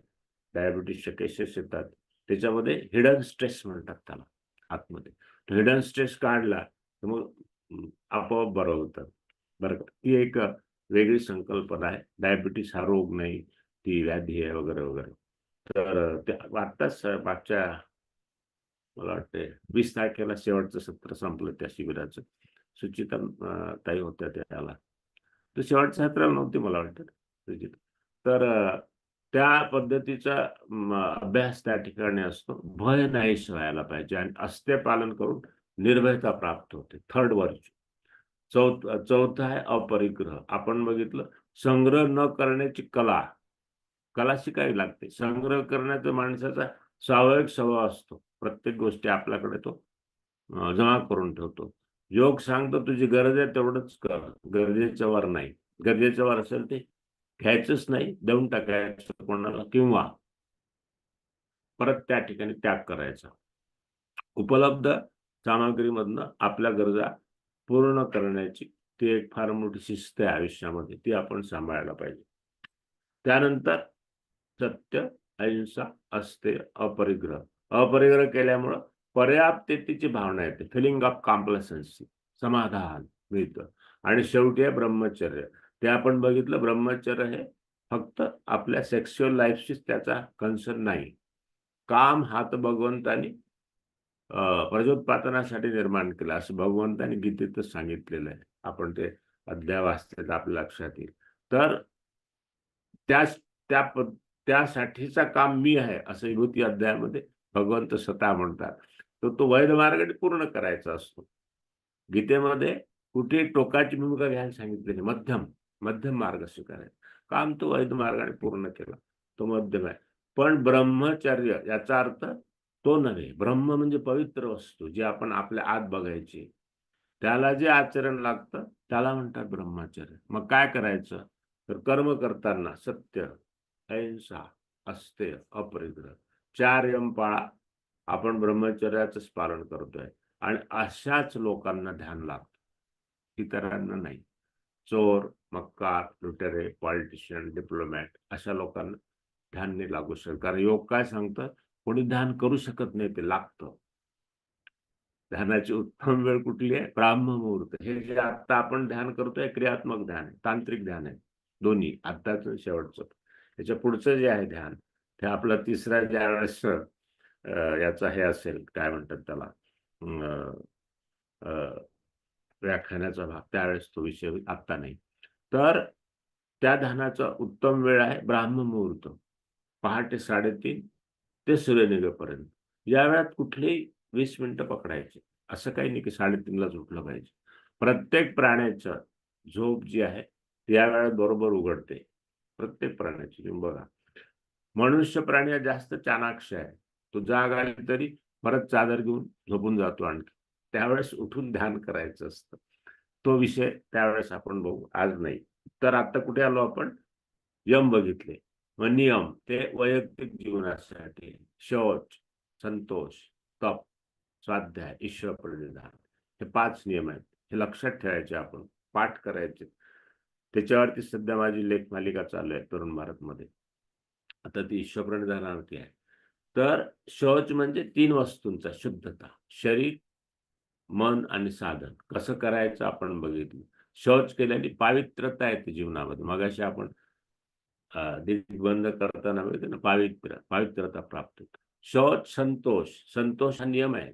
डायबिटीसचे केसेस येतात, त्याच्यामध्ये हिडन स्ट्रेस म्हणतात त्याला आतमध्ये. तो हिडन स्ट्रेस काढला तर मग आपोआप बरं होतं. बरं का. ती एक वेगळी संकल्पना आहे. डायबिटीस हा रोग नाही, ती व्याधी आहे वगैरे, वगैरे. तर ते आत्ताच मागच्या मला वाटतंय 20 तारखेला शेवटचं सत्र संपलं त्या शिबिराचं. सुचिता ताई होत्या त्याला. तर शेवटच्या सत्राला नव्हती मला वाटतं सुचिता. तर त्या पद्धतीचा अभ्यास त्या ठिकाणी असतो. भय नाहीशी व्हायला पाहिजे आणि अस्त्य पालन करून निर्भयता प्राप्त होते. Third virtue. चौथं आहे अपरिग्रह. आपण बघितलं संग्रह न करण्याची कला. कला शिकावी लागते. संग्रह करण्याचा माणसाचा स्वाभाविक स्वभाव असतो. प्रत्येक गोष्टी आपल्याकडे तो जमा करून ठेवतो. योग सांगतो तुझी गरज आहे तेवढंच कर. गरजेच्या वर नाही. गरजेच्या वर असेल ते घ्यायचंच नाही, देऊन टाकायचं कोणाला किंवा परत त्या ठिकाणी त्याग करायचा. उपलब्ध सामग्रीमधनं आपल्या गरजा पूर्ण करण्याची ती एक फार मोठी शिस्त आहे आयुष्यामध्ये. ती आपण सांभाळायला पाहिजे. त्यानंतर सत्य, अहिंसा, अस्तेय, अपरिग्रह. अपरिग्रह केल्यामुळं पर्याप्ततेची भावना येते. फिलिंग ऑफ कॉम्प्लेसन्सी, समाधान मिळतं. आणि शेवटी आहे ब्रह्मचर्य. ते आपण बघितलं ब्रह्मचर्य हे फक्त आपल्या सेक्शुअल लाईफशीच त्याचा कन्सर्न नाही. काम हा तर भगवंतानी प्रजोत्पादनासाठी निर्माण केलं असं भगवंतानी गीतेतच सांगितलेलं आहे. आपण ते अध्याय वाचले तर आपल्या लक्षात येईल. तर त्याच त्या त्यासाठीचा काम मी आहे असं विभूती अध्यायामध्ये भगवंत स्वतः म्हणतात. तर तो वैध मार्गाने पूर्ण करायचा असतो. गीतेमध्ये कुठेही टोकाची भूमिका घ्यायला सांगितलेली. मध्यम मध्यम मार्ग स्वीकारायचा. काम तो वैध मार्गाने पूर्ण केला. तो मध्यम आहे. पण ब्रह्मचर्य याचा अर्थ तो नव्हे. ब्रह्म म्हणजे पवित्र वस्तू जी आपण आपल्या आत बघायची. त्याला जे आचरण लागतं त्याला म्हणतात ब्रह्मचर्य. मग काय करायचं? तर कर्म करताना सत्य, अहिंसा, अस्तेय, अपरिग्रह 4 यम पाळा. आपण ब्रह्मचर्याचंच पालन करतोय आणि अशाच लोकांना ध्यान लागतं. इतरांना नाही. चोर, मक्कार, लुटेरे, पॉलिटिशियन, डिप्लोमॅट अशा लोकांना ध्यान नाही लागू शकत. कारण योग काय सांगतं? कोणी ध्यान करू शकत नाही, ते लागतं. ध्यानाची उत्तम वेळ कुठली आहे? ब्राह्ममुहूर्त. हे जे आता आपण ध्यान करतोय क्रियात्मक ध्यान आहे, तांत्रिक ध्यान आहे. दोन्ही आत्ताचं शेवटचं. त्याच्या पुढचं जे आहे ध्यान ते आपलं तिसरा ज्यावेळेस याचा हे असेल काय म्हणतात त्याला व्याख्यानाचा भाग त्यावेळेस तो विषय होईल, आत्ता नाही. तर त्या ध्यानाचा उत्तम वेळ आहे ब्राह्ममुहूर्त, पहाटे 3:30 ते सूर्य निघेपर्यंत. या वेळात कुठलेही 20 मिनिटं पकडायचे. असं काही नाही की 3:30लाच उठलं पाहिजे. प्रत्येक प्राण्याचं झोप जी आहे या वेळात बरोबर उघडते. प्रत्येक प्राण्याची तुम्ही बघा. मनुष्य प्राणी हा जास्त चाणाक्ष आहे. तो जाग आली तरी परत चादर घेऊन झोपून जातो आणखी. त्यावेळेस उठून ध्यान करायचं असतं. तो विषय त्यावेळेस आपण बघू, आज नाही. तर आता कुठे आलो आपण? यम बघितले. मग नियम ते वैयक्तिक जीवनासाठी शौच, संतोष, तप, स्वाध्याय, ईश्वर प्रणिधान हे 5 नियम आहेत. हे लक्षात ठेवायचे, आपण पाठ करायचे. त्याच्यावरती सध्या माझी लेख मालिका चालू आहे तरुण भारतमध्ये. आता ती ईश्वर प्रणिधानावरती आहे. तर शौच म्हणजे 3 वस्तूंचा शुद्धता, शरीर, मन आणि साधन. कसं करायचं आपण बघितलं. शौच केल्याने पावित्र्यता येते जीवनामध्ये. मगाशी आपण दिग्बंध करताना बघितलं ना, पावित्र्यता प्राप्त होते. शौच, संतोष. संतोष हा नियम आहे.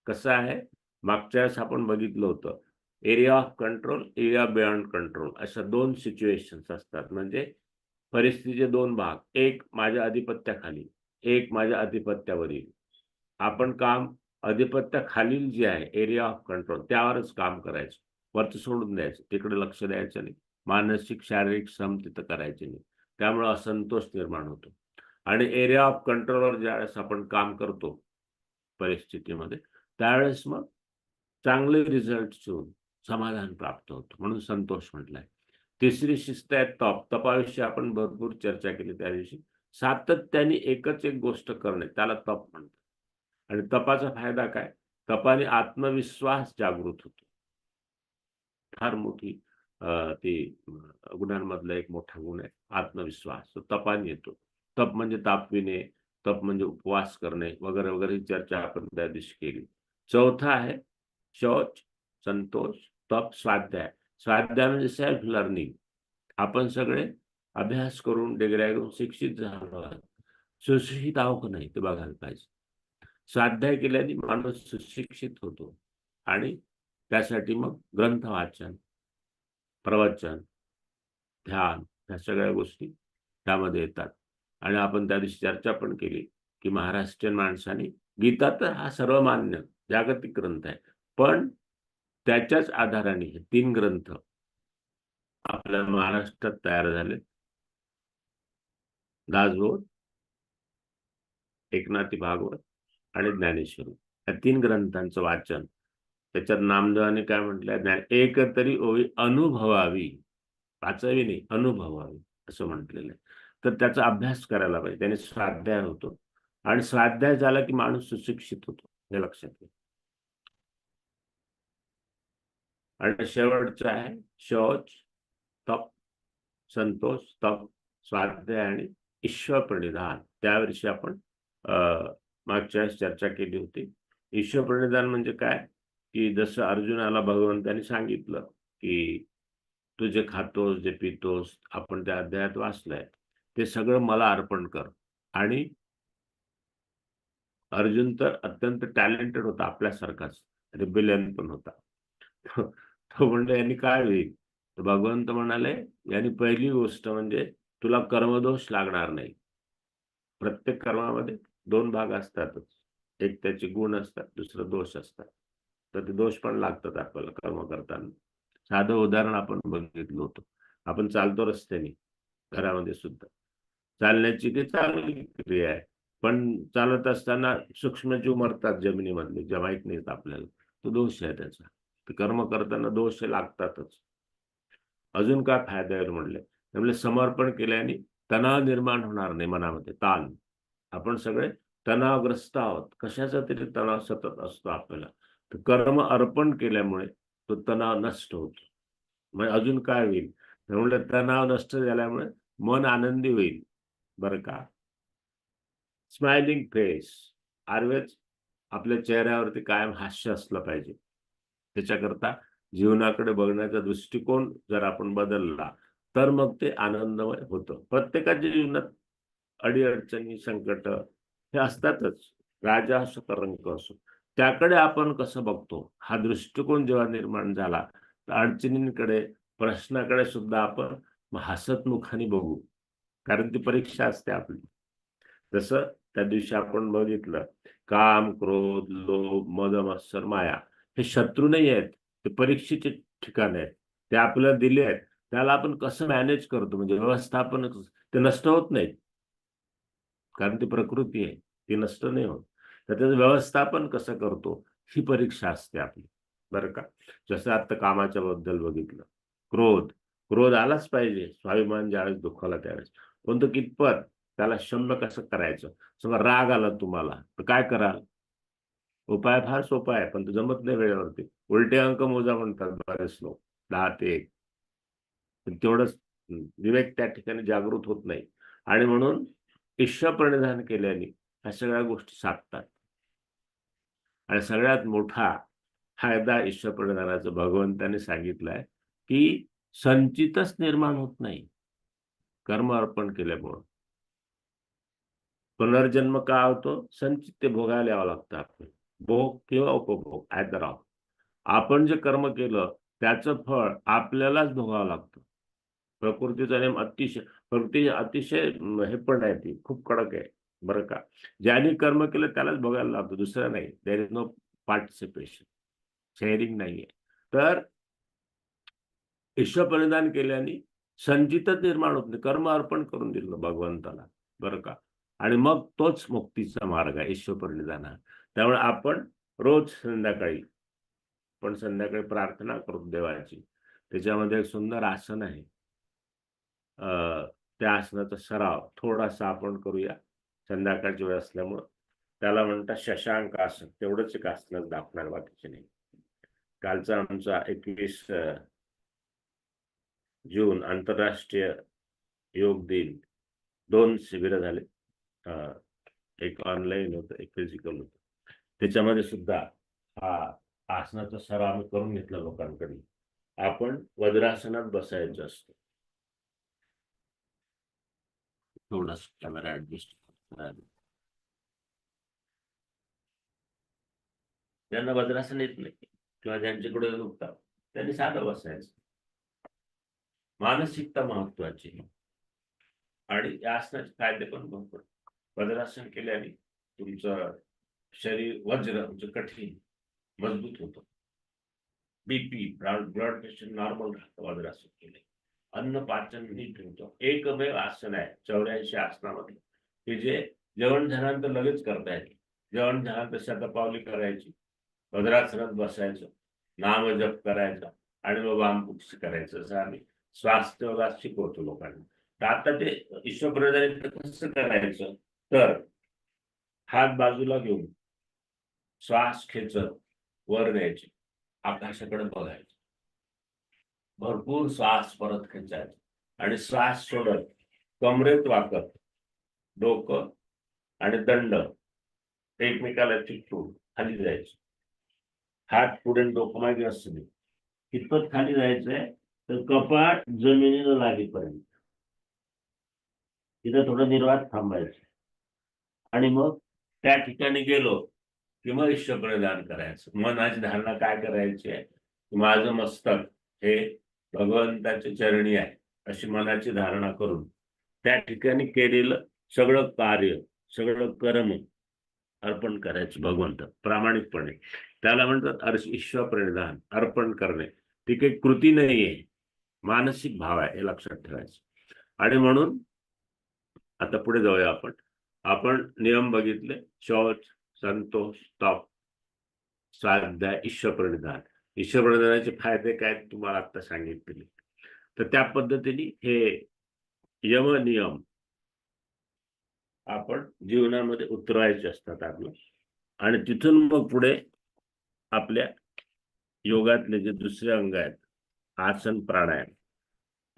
कसा आहे? मागच्या वेळेस आपण बघितलं होतं. Area of control, area beyond control अशा 2 सिच्युएशन्स असतात. म्हणजे परिस्थितीचे 2 भाग. एक माझ्या अधिपत्याखाली, एक माझ्या अधिपत्यावरील. आपण काम अधिपत्याखालील जे आहे एरिया ऑफ कंट्रोल त्यावरच काम करायचं. वरचं सोडून द्यायचं. तिकडे लक्ष द्यायचं नाही. मानसिक, शारीरिक श्रम तिथं करायचे नाही. त्यामुळे असंतोष निर्माण होतो. आणि एरिया ऑफ कंट्रोलवर ज्यावेळेस आपण काम करतो परिस्थितीमध्ये, त्यावेळेस मग चांगले रिझल्ट्स येऊन समाधान प्राप्त होतं. म्हणून संतोष म्हटलाय. तिसरी शिस्त आहे तप. तपाविषयी आपण भरपूर चर्चा केली त्या दिवशी. सातत्याने एकच एक गोष्ट करणे त्याला तप म्हणतात. आणि तपाचा फायदा काय? तपाने आत्मविश्वास जागृत होतो. फार मोठी ती गुणांमधला एक मोठा गुण आहे आत्मविश्वास. तो तपाने येतो. तप म्हणजे तापविणे, तप म्हणजे उपवास करणे वगैरे वगैरे ही चर्चा आपण त्या दिवशी केली. चौथा आहे शौच, संतोष, तप, स्वाध्याय. स्वाध्याय म्हणजे सेल्फ लर्निंग. आपण सगळे अभ्यास करून डिग्र्या घेऊन शिक्षित झालो आहोत. सुशिक्षित आहो का नाही ते बघायला पाहिजे. स्वाध्याय केल्याने माणूस सुशिक्षित होतो आणि त्यासाठी मग ग्रंथ वाचन, प्रवचन, ध्यान ह्या सगळ्या गोष्टी त्यामध्ये येतात. आणि आपण त्या दिवशी चर्चा पण केली की महाराष्ट्रीयन माणसाने गीता तर हा सर्वमान्य जागतिक ग्रंथ आहे. पण त्याच्याच आधाराने हे 3 ग्रंथ आपल्या महाराष्ट्रात तयार झाले. दासबोध, एकनाथी भागवत आणि ज्ञानेश्वरी या 3 ग्रंथांचं वाचन. त्याच्यात नामदेवाने काय म्हटलंय? एक तरी ओवी अनुभवावी, वाचावी नाही, अनुभवावी असं म्हटलेलं आहे. तर त्याचा अभ्यास करायला पाहिजे. त्याने स्वाध्याय होतो आणि स्वाध्याय झाला की माणूस सुशिक्षित होतो. हे लक्षात घ्या. आणि शेवटचं आहे शौच, तप, संतोष, तप, स्वाध्याय आणि ईश्वर प्रणिधान. त्याविषयी आपण मागच्या वेळेस चर्चा केली होती. ईश्वर प्रणिधान म्हणजे काय? की जसं अर्जुनाला भगवंताने सांगितलं की तू जे खातोस, जे पितोस, आपण त्या अध्यायात वाचलंय, ते सगळं मला अर्पण कर. आणि अर्जुन तर अत्यंत टॅलेंटेड होता आपल्यासारखाच, रिबेलियन पण होता. तो म्हणतो यांनी काय होईल? तर भगवंत म्हणाले यांनी पहिली गोष्ट म्हणजे तुला कर्मदोष लागणार नाही. प्रत्येक कर्मामध्ये 2 भाग असतातच. एक त्याचे गुण असतात, दुसरं दोष असतात. तर ते दोष पण लागतात आपल्याला कर्म करताना. साधं उदाहरण आपण बघितलं होतं. आपण चालतो रस्त्याने, घरामध्ये सुद्धा. चालण्याची ती चांगली क्रिया आहे. पण चालत असताना सूक्ष्मजीव मरतात जमिनीमधले, जे माहीत नाहीत आपल्याला. तो दोष आहे त्याचा. ते कर्म करताना दोष लागतातच. अजून काय फायदा आहे म्हणले? त्यामुळे समर्पण केल्याने तणाव निर्माण होणार नाही मनामध्ये, ताण. आपण सगळे तणावग्रस्त आहोत. कशाचा तरी तणाव सतत असतो आपल्याला. तर कर्म अर्पण केल्यामुळे तो तणाव नष्ट होतो. मग अजून काय होईल? त्यामुळे तणाव नष्ट झाल्यामुळे मन आनंदी होईल. बरं का? Smiling face. ऑलवेज आपल्या चेहऱ्यावरती कायम हास्य असलं पाहिजे. त्याच्याकरता जीवनाकडे बघण्याचा दृष्टिकोन जर आपण बदलला तर मग ते आनंदमय होतं. प्रत्येकाच्या जीवनात अडीअडचणी, संकट हे असतातच. राजा असो का रंक असो. त्याकडे आपण कसं बघतो, हा दृष्टिकोन जेव्हा निर्माण झाला, तर अडचणींकडे, प्रश्नाकडे सुद्धा आपण हसतमुखाने बघू. कारण ती परीक्षा असते आपली. जसं त्या दिवशी आपण बघितलं, काम, क्रोध, लोभ, मद, मत्सर, माया हे शत्रू नाही आहेत. ते परीक्षेचे ठिकाण आहेत. ते आपल्याला दिले आहेत. त्याला आपण कसं मॅनेज करतो, म्हणजे व्यवस्थापन ते नष्ट होत नाहीत. कारण ती प्रकृती आहे. ती नष्ट नाही होत. तर त्याचं व्यवस्थापन कसं करतो, ही परीक्षा असते आपली. बरं का? जसं आता कामाच्या बद्दल बघितलं. क्रोध. क्रोध आलाच पाहिजे. स्वाभिमान ज्यावेळेस दुखावला त्यावेळेस. पण तो कितपत? त्याला शम्य कसं करायचं? समजा राग आला तुम्हाला, तर काय कराल? उपाय फार सोपा आहे, पण तो जमत नाही वेळेवरती. उलटे अंक मोजा म्हणतात बरेच लोक. 10 ते 1. पण तेवढंच विवेक त्या ठिकाणी जागृत होत नाही. आणि म्हणून ईश्वरप्रणिधान केल्याने ह्या सगळ्या गोष्टी साधतात. आणि सगळ्यात मोठा फायदा ईश्वरप्रणिधानाचा भगवंताने सांगितलाय, की संचितच निर्माण होत नाही कर्म अर्पण केल्यामुळं. पुनर्जन्म का होतो? संचित ते भोगायला यावं लागतं आपल्याला. भोग किंवा उपभोग आयदर ऑफ. आपण जे कर्म केलं त्याचं फळ आपल्यालाच भोगावं लागतं. प्रकृतीचा नियम अतिशय, प्रकृती अतिशय हे पण आहे, ती खूप कडक आहे बरं का. ज्यांनी कर्म केलं त्यालाच भोगायला लागतं, दुसरं नाही. There is no participation, sharing नाहीये. तर ईश्वर परिधान केल्याने संचितच निर्माण होत नाही. कर्म अर्पण करून दिलं भगवंताला बरं का. आणि मग तोच मुक्तीचा मार्ग आहे ईश्वर परिधान. त्यामुळे आपण रोज संध्याकाळी, पण संध्याकाळी प्रार्थना करू देवाची. त्याच्यामध्ये एक सुंदर आसन आहे. त्या आसनाचा सराव थोडासा आपण करूया. संध्याकाळची वेळ असल्यामुळं त्याला म्हणतात शशांक आसन. तेवढंच एक आसनच दाखवणार, बाकीचे नाही. कालचा आमचा 21 जून आंतरराष्ट्रीय योग दिन 2 शिबिरं झाले. एक ऑनलाईन होतं, एक फिजिकल होतं. त्याच्यामध्ये सुद्धा हा आसनाचा सराव आम्ही करून घेतला लोकांकडे. आपण वज्रासनात बसायचं असतं. थोडासा कॅमेरा ऍडजस्ट करायला. ज्यांना वज्रासन येत नाही किंवा ज्यांच्याकडे दुखतात त्यांनी साधं बसायचं. मानसिकता महत्वाची आणि या आसनाचे फायदे पण भरपूर. वज्रासन केल्याने तुमचं शरीर वज्र म्हणजे कठीण मजबूत होतं. बीपी, ब्लड प्रेशर नॉर्मल राहतं वज्रासन केले. अन्न पाचन नीट होतं. एकमेव आसन आहे 84 आसनामध्ये, की जे जेवण झाल्यानंतर लगेच करता येते. जेवण झाल्यानंतर शतपावली करायची, वज्रासनात बसायचं, नामजप करायचा आणि मग वामकुक्षी करायचं. असं आम्ही स्वास्थ्य शिकवतो लोकांना. तर आता ते ईश्वरप्रधान कसं करायचं, तर हात बाजूला घेऊन श्वास खेचत वर न्यायचे, आकाशाकडे बघायचं, भरपूर श्वास परत खेचायचा आणि श्वास सोडत कमरेत वाकत डोकं आणि दंड एकमेकाला चिकटून खाली जायचं. हात पुढे डोकं मागे असू दे. कितपत खाली जायचंय, तर कपाळ जमिनीला लागेपर्यंत. तिथं थोडं निर्वात थांबायचं आणि मग त्या ठिकाणी गेलो की मग ईश्वर प्रदान करायचं. मनाची धारणा काय करायची आहे, माझं मस्तक हे भगवंताच्या चरणी आहे अशी मनाची धारणा करून त्या ठिकाणी केलेलं सगळं कार्य, सगळं कर्म अर्पण करायचं भगवंत प्रामाणिकपणे. त्याला म्हणतात ईश्वर प्रणिधान, अर्पण करणे. ती काही कृती नाहीये, मानसिक भाव आहे, हे लक्षात ठेवायचं. आणि म्हणून आता पुढे जाऊया आपण. आपण नियम बघितले, शौच, संतोष, तप, स्वाध्याय, ईश्वर प्रणिधान. ईश्वर प्रणिधानाचे फायदे काय तुम्हाला आता सांगितले. तर त्या पद्धतीने हे यम नियम आपण जीवनामध्ये उतरवायचे असतात आपलं. आणि तिथून मग पुढे आपल्या योगातले जे दुसरे अंग आहेत, आसन, प्राणायाम,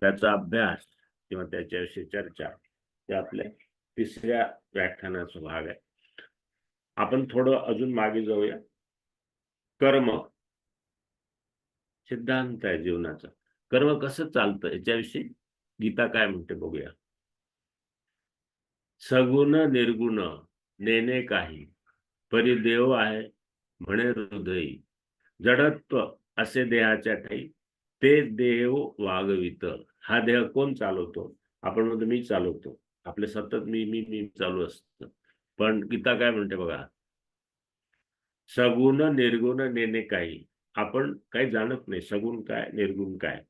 त्याचा अभ्यास किंवा त्याच्याविषयी चर्चा, ते आपल्या 3ऱ्या व्याख्यानाचा भाग आहे. आपण थोडं अजून मागे जाऊया. कर्म सिद्धांत आहे जीवनाचा. कर्म कसं चालतं याच्याविषयी गीता काय म्हणते बघूया. सगुण निर्गुण नेणे काही, परी देव आहे म्हणे हृदयी. जडत्व असे देहाच्या ठाई, ते देव वागवित. हा देह कोण चालवतो? आपण म्हणतो मी चालवतो. आपले सतत मी चालू असतं. पण गीता काय म्हणते बघा, सगुण निर्गुण नेणे काही. आपण काही जाणत नाही सगुण काय निर्गुण काय.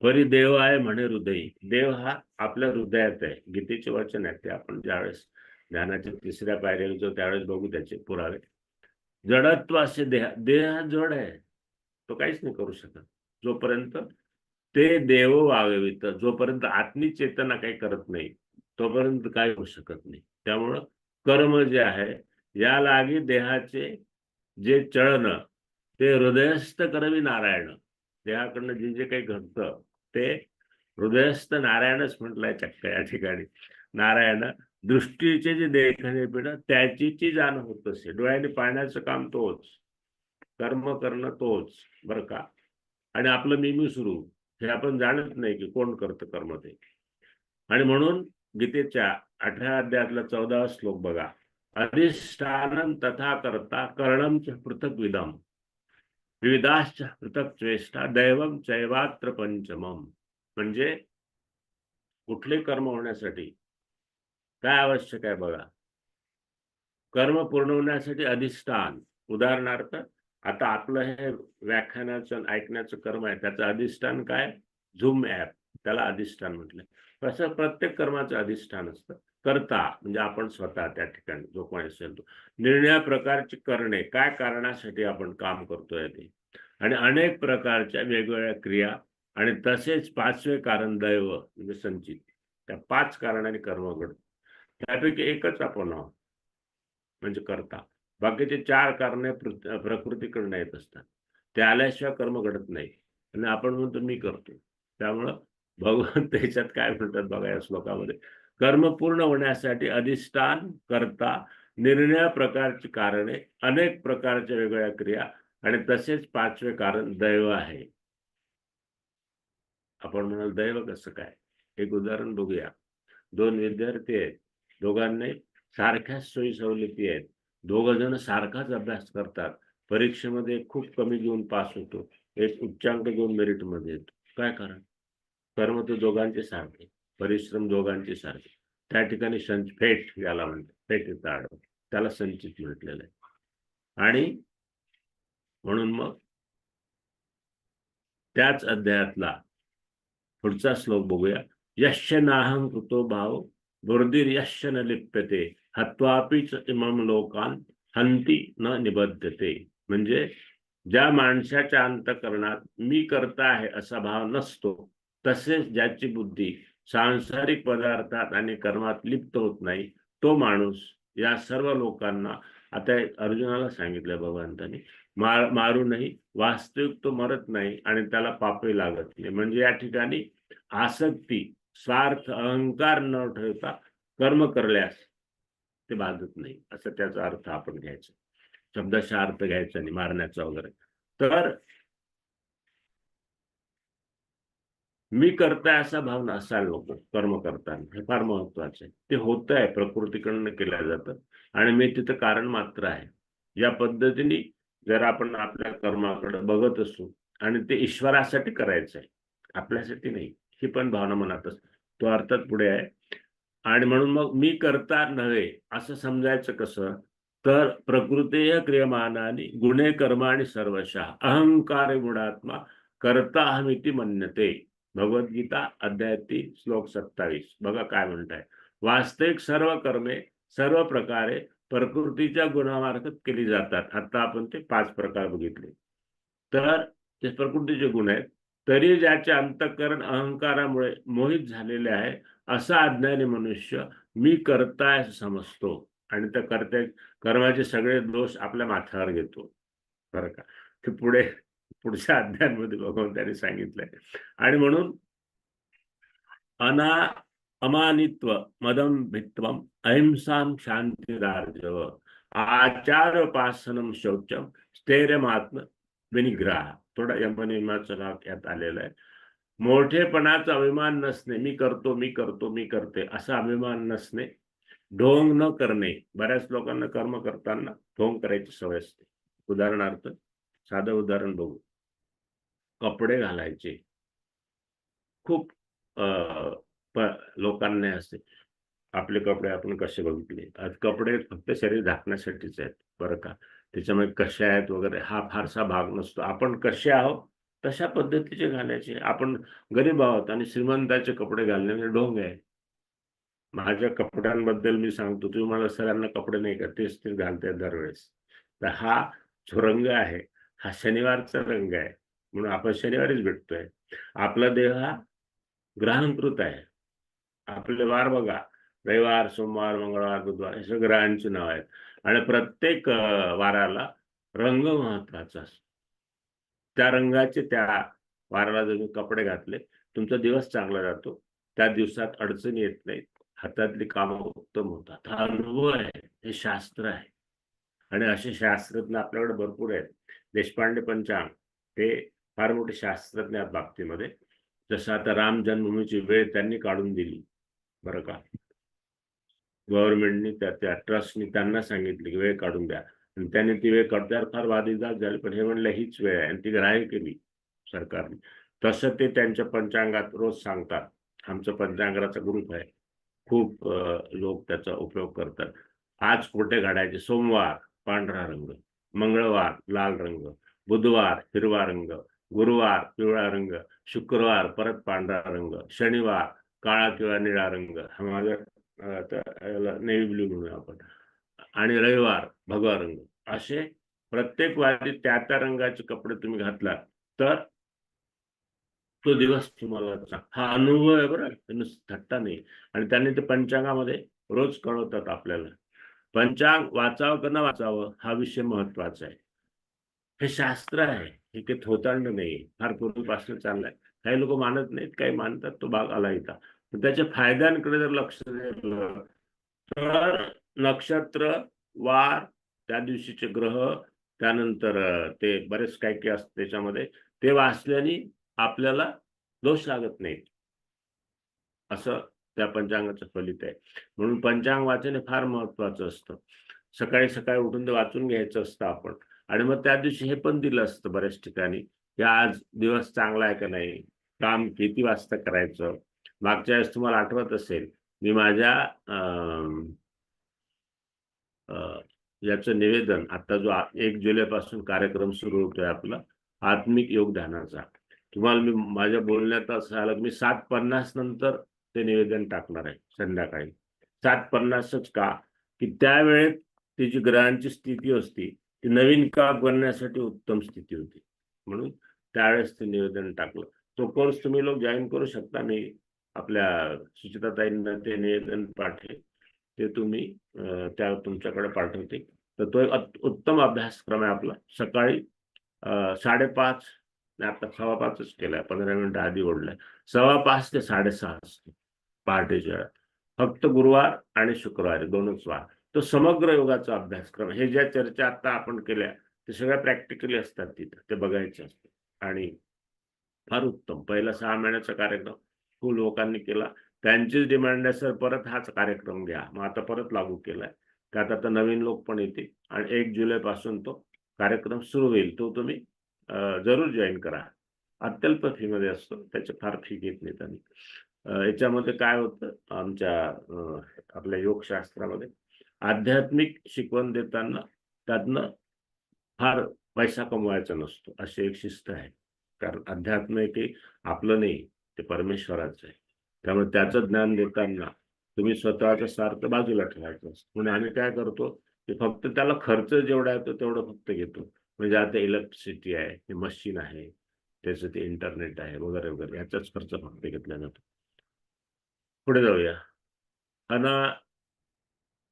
परी देव आहे म्हणे हृदयी. देव हा आपल्या हृदयात आहे. गीतेचे वचन आहे ते आपण ज्यावेळेस ध्यानाच्या तिसऱ्या पायरीला जो त्यावेळेस बघू त्याचे पुरावे. जडत्व असे देह हा जड आहे, तो काहीच नाही करू शकत. जोपर्यंत ते देव वागवित, जोपर्यंत आत्मिक चेतना काही करत नाही तोपर्यंत काय होऊ शकत नाही. त्यामुळं कर्म जे आहे या लागी देहाचे जे चळण ते हृदयस्थ करवी नारायण. देहाकडनं जे जे काही घडतं ते हृदयस्थ नारायणच म्हटलंय चक्क या ठिकाणी. नारायण दृष्टीचे जे देखणे पिढ त्याची जाण होत असे. डोळ्याने पाहण्याचं काम तोच, कर्म करणं तोच बरं का. आणि आपलं मी सुरू हे आपण जाणत नाही की कोण करतं कर्म ते. आणि म्हणून गीतेच्या 18 अध्यायातला 14 श्लोक बघा. अधिष्ठानं तथा करता करणं च पृथक विदम, विविधाश्च पृथक चेष्टा दैवम चैवात्र पंचमम. म्हणजे कुठले कर्म होण्यासाठी काय आवश्यक आहे बघा. कर्म पूर्ण होण्यासाठी अधिष्ठान. उदाहरणार्थ आता आपलं हे व्याख्यानाचं ऐकण्याचं कर्म आहे, त्याचं अधिष्ठान काय? झूम ऍप, त्याला अधिष्ठान म्हटलं. तसं प्रत्येक कर्माचं अधिष्ठान असतं. करता म्हणजे आपण स्वतः त्या ठिकाणी जो कोणी असेल तो. निर्णय प्रकारची करणे, काय कारणासाठी आपण काम करतोय ते. आणि अनेक प्रकारच्या वेगवेगळ्या क्रिया. आणि तसेच 5वे कारण दैव म्हणजे संचित. त्या 5 कारणाने कर्म घडतं. त्यापैकी एकच आपण आहोत म्हणजे करता. बाकीचे 4 कारणे प्रकृतीकडून येत असतात. ते आल्याशिवाय कर्म घडत नाही. आणि आपण म्हणतो मी करतो. त्यामुळं भगवान त्याच्यात काय म्हणतात बघा या श्लोकामध्ये. कर्म पूर्ण होण्यासाठी अधिष्ठान, करता, निर्णय प्रकारची कारणे, अनेक प्रकारच्या वेगवेगळ्या क्रिया आणि तसेच 5वे कारण दैव आहे. आपण म्हणाल दैव कसं काय? एक उदाहरण बघूया. 2 विद्यार्थी आहेत. दोघांनी सारख्याच सोयी सवलती आहेत. दोघं जण सारखाच अभ्यास करतात. परीक्षेमध्ये खूप कमी घेऊन पास होतो. एक उच्चांक घेऊन मेरिटमध्ये येतो. काय कारण? कर्म तर दोघांचे सारखे, परिश्रम दोघांचे सारखे. त्या ठिकाणी फेट याला म्हणतात, फेट येतं आडवं, त्याला संचित म्हटलेलं आहे. आणि म्हणून मग त्याच अध्यायातला पुढचा श्लोक बघूया. यश्य नाहं कृतो भाव बुर्धीर यश्य न लिप्यते हत्वापीच इमम लोकान हंती न निबद्धते. म्हणजे ज्या माणसाच्या अंतःकरणात मी करता आहे असा भाव नसतो, तसेच ज्याची बुद्धी सांसारिक पदार्थात आणि कर्मात लिप्त होत नाही, तो माणूस या सर्व लोकांना, आता अर्जुनाला सांगितलं भगवंतांनी, मारूनही वास्तविक तो मरत नाही आणि त्याला पापही लागत नाही. म्हणजे या ठिकाणी आसक्ती, स्वार्थ, अहंकार न ठेवता कर्म करल्यास ते बाधत नाही, असं त्याचा अर्थ आपण घ्यायचा. शब्दशः अर्थ घ्यायचा नाही मारण्याचा वगैरे. तर मी करताय असा भाव नसायला नको कर्म करताना. हे फार महत्वाचं आहे. ते होत आहे, प्रकृतीकडनं केलं जातं आणि मी तिथं कारण मात्र आहे. या पद्धतीने जर आपण आपल्या कर्माकडे बघत असू आणि ते ईश्वरासाठी करायचं आहे, आपल्यासाठी नाही, ही पण भावना मनात असते. तो अर्थात पुढे आहे. आणि म्हणून मग मी करता नव्हे असं समजायचं कसं? तर प्रकृतीय क्रियमानानी गुणे कर्माणि सर्वशः अहंकार गुणात्मा करता अहमिति मन्यते. भगवद्गीता अध्याय 3 श्लोक 27. बघा काय म्हणताय. वास्तविक सर्व कर्मे सर्व प्रकारे प्रकृतीच्या गुणामार्फत केली जातात. आता आपण ते 5 प्रकार बघितले. तर ते प्रकृतीचे गुण आहेत. तरी ज्याचे अंतःकरण अहंकारामुळे मोहित झालेले आहे असा अज्ञानी मनुष्य मी करताय असं समजतो आणि त्या कर्माचे सगळे दोष आपल्या माथ्यावर घेतो. बरं का. ते पुढच्या अध्यायांमध्ये भगवंतांनी सांगितलंय. आणि म्हणून अमानित्व मदम भित्वम अहिंसाम शांतिरार्जव आचारोपासनम शौचम स्थैर्यमात्म विनिग्रह. थोडा यमनियमाचा यात आलेला आहे. मोठेपणाचा अभिमान नसणे, मी करतो, मी करतो, मी करते असा अभिमान नसणे, ढोंग न करणे. बऱ्याच लोकांना कर्म करताना ढोंग करायची सवय असते. उदाहरणार्थ साधं उदाहरण बघू. कपडे घालायचे खूप लोकांना असते. आपले कपडे आपण कसे बघितले, आज कपडे फक्त शरीर झाकण्यासाठीच आहेत बरं का. त्याच्यामुळे कसे आहेत वगैरे हा फारसा भाग नसतो. आपण कसे आहोत तशा पद्धतीचे घालायचे. आपण गरीब आहोत आणि श्रीमंताचे कपडे घालण्याने ढोंग आहे. माझ्या कपड्यांबद्दल मी सांगतो, तुम्ही मला सगळ्यांना कपडे नाही का तेच घालतायत दरवेळेस. तर हा जो रंग आहे हा शनिवारचा रंग आहे, म्हणून आपण शनिवारीच भेटतोय. आपला देह हा ग्रहांकृत आहे. आपले वार बघा, रविवार, सोमवार, मंगळवार, बुधवार हे सगळे ग्रहांची नाव आहेत आणि प्रत्येक वाराला रंग महत्वाचा असतो. त्या रंगाचे त्या वाराला जर कपडे घातले तुमचा दिवस चांगला जातो. त्या दिवसात अडचणी येत नाहीत, हातातली कामं उत्तम होतात. हा अनुभव आहे, हे शास्त्र आहे आणि असे शास्त्रज्ञ आपल्याकडे भरपूर आहेत. देशपांडे पंचांग हे फार मोठे शास्त्रज्ञ आहेत बाबतीमध्ये. जसं आता राम जन्मभूमीची वेळ त्यांनी काढून दिली बरं का. गव्हर्नमेंटनी त्या ट्रस्टनी त्यांना सांगितले की वेळ काढून द्या आणि त्यांनी ती वेळ काढल्यावर फार वादविवाद झाले, पण हे म्हणलं हीच वेळ आहे आणि ती ग्राह्य केली सरकारने. तसं ते त्यांच्या पंचांगात रोज सांगतात. आमचं पंचांगाचा ग्रुप आहे, खूप लोक त्याचा उपयोग करतात. आज कोठे घडायचे, सोमवार पांढरा रंग, मंगळवार लाल रंग, बुधवार हिरवा रंग, गुरुवार पिवळा रंग, शुक्रवार परत पांढरा रंग, शनिवार काळा किंवा निळा रंग, हा माझा नेव्ही ब्लू म्हणूया आपण, आणि रविवार भगवा रंग. असे प्रत्येक वारी त्या त्या रंगाचे कपडे तुम्ही घातलात तर तो दिवस तुम्हाला हा अनुभव आहे बरं, नुसतं थट्टा नाही. आणि त्यांनी ते पंचांगामध्ये रोज कळवतात आपल्याला. पंचांग वाचावं का न वाचावं हा विषय महत्वाचा आहे. हे शास्त्र आहे, हे काही थोतांड नाही, फार पूर्वीपासून चाललंय. काही लोक मानत नाहीत, काही मानतात, तो भाग आला इथं. पण त्याच्या फायद्यांकडे जर लक्ष दिलं तर नक्षत्र, वार, त्या दिवशीचे ग्रह, त्यानंतर ते बरेच काही काही असतं त्याच्यामध्ये, ते वाचल्याने आपल्याला दोष लागत नाहीत असं त्या पंचांगाचं फलित आहे. म्हणून पंचांग वाचन हे फार महत्वाचं असतं. सकाळी सकाळी उठून ते वाचून घ्यायचं असतं आपण. आणि मग त्या दिवशी हे पण दिलं असतं बऱ्याच ठिकाणी की आज दिवस चांगला आहे का नाही, काम किती वाजता करायचं. मागच्या वेळेस तुम्हाला आठवत असेल, मी माझ्या याचं निवेदन, आता जो 1 जुलैपासून कार्यक्रम सुरू होतोय आपला आत्मिक योगदानाचा, तुम्हाला मी माझ्या बोलण्यात असं आलं की मी 7:50 नंतर ते निवेदन टाकणार आहे संध्याकाळी. 7:50च का, की त्यावेळेत ती जी ग्रहांची स्थिती असती ती नवीन काळ बनण्यासाठी उत्तम स्थिती होती, म्हणून त्यावेळेस ते निवेदन टाकलं. तो कोर्स तुम्ही लोक जॉईन करू शकता. मी आपल्या सुचिताताईंना ते निवेदन पाठवेल, ते तुम्ही त्या तुमच्याकडे पाठवते. तर तो एक उत्तम अभ्यासक्रम आहे आपला. सकाळी 5:30 आता 5:15च केलाय, 15 मिनिटं आधी ओढलाय. 5:15 ते 6:30 असतो पहाटेच्या वेळात. फक्त गुरुवार आणि शुक्रवारी दोनच वार. तो समग्र योगाचा अभ्यासक्रम. हे ज्या चर्चा आता आपण केल्या ते सगळ्या प्रॅक्टिकली असतात तिथं, ते बघायचे असतात आणि फार उत्तम. पहिला 6 महिन्याचा कार्यक्रम खूप लोकांनी केला. त्यांचीच डिमांड आहे, सर परत हाच कार्यक्रम घ्या. मग आता परत लागू केलाय. त्यात आता नवीन लोक पण येतील आणि 1 जुलैपासून तो कार्यक्रम सुरू होईल. तो तुम्ही जरूर जॉईन करा. अत्यल्प फीमध्ये असतो, त्याची फार फी घेत नाहीत आम्ही. याच्यामध्ये काय होतं आमच्या आपल्या योगशास्त्रामध्ये, आध्यात्मिक शिकवण देताना त्यातनं फार पैसा कमवायचा नसतो, अशी एक शिस्त आहे. कारण अध्यात्म आहे ते आपलं नाही, ते परमेश्वराचं आहे. त्यामुळे त्याचं ज्ञान देताना तुम्ही स्वतःचा स्वार्थ बाजूला ठेवायचा असतो. म्हणून आम्ही काय करतो की फक्त त्याला खर्च जेवढा येतो तेवढं फक्त घेतो. म्हणजे आता इलेक्ट्रिसिटी आहे, हे मशीन आहे, त्याचं ते इंटरनेट आहे वगैरे वगैरे, याचाच खर्च फक्त घेतला जातो. पुढे जाऊया.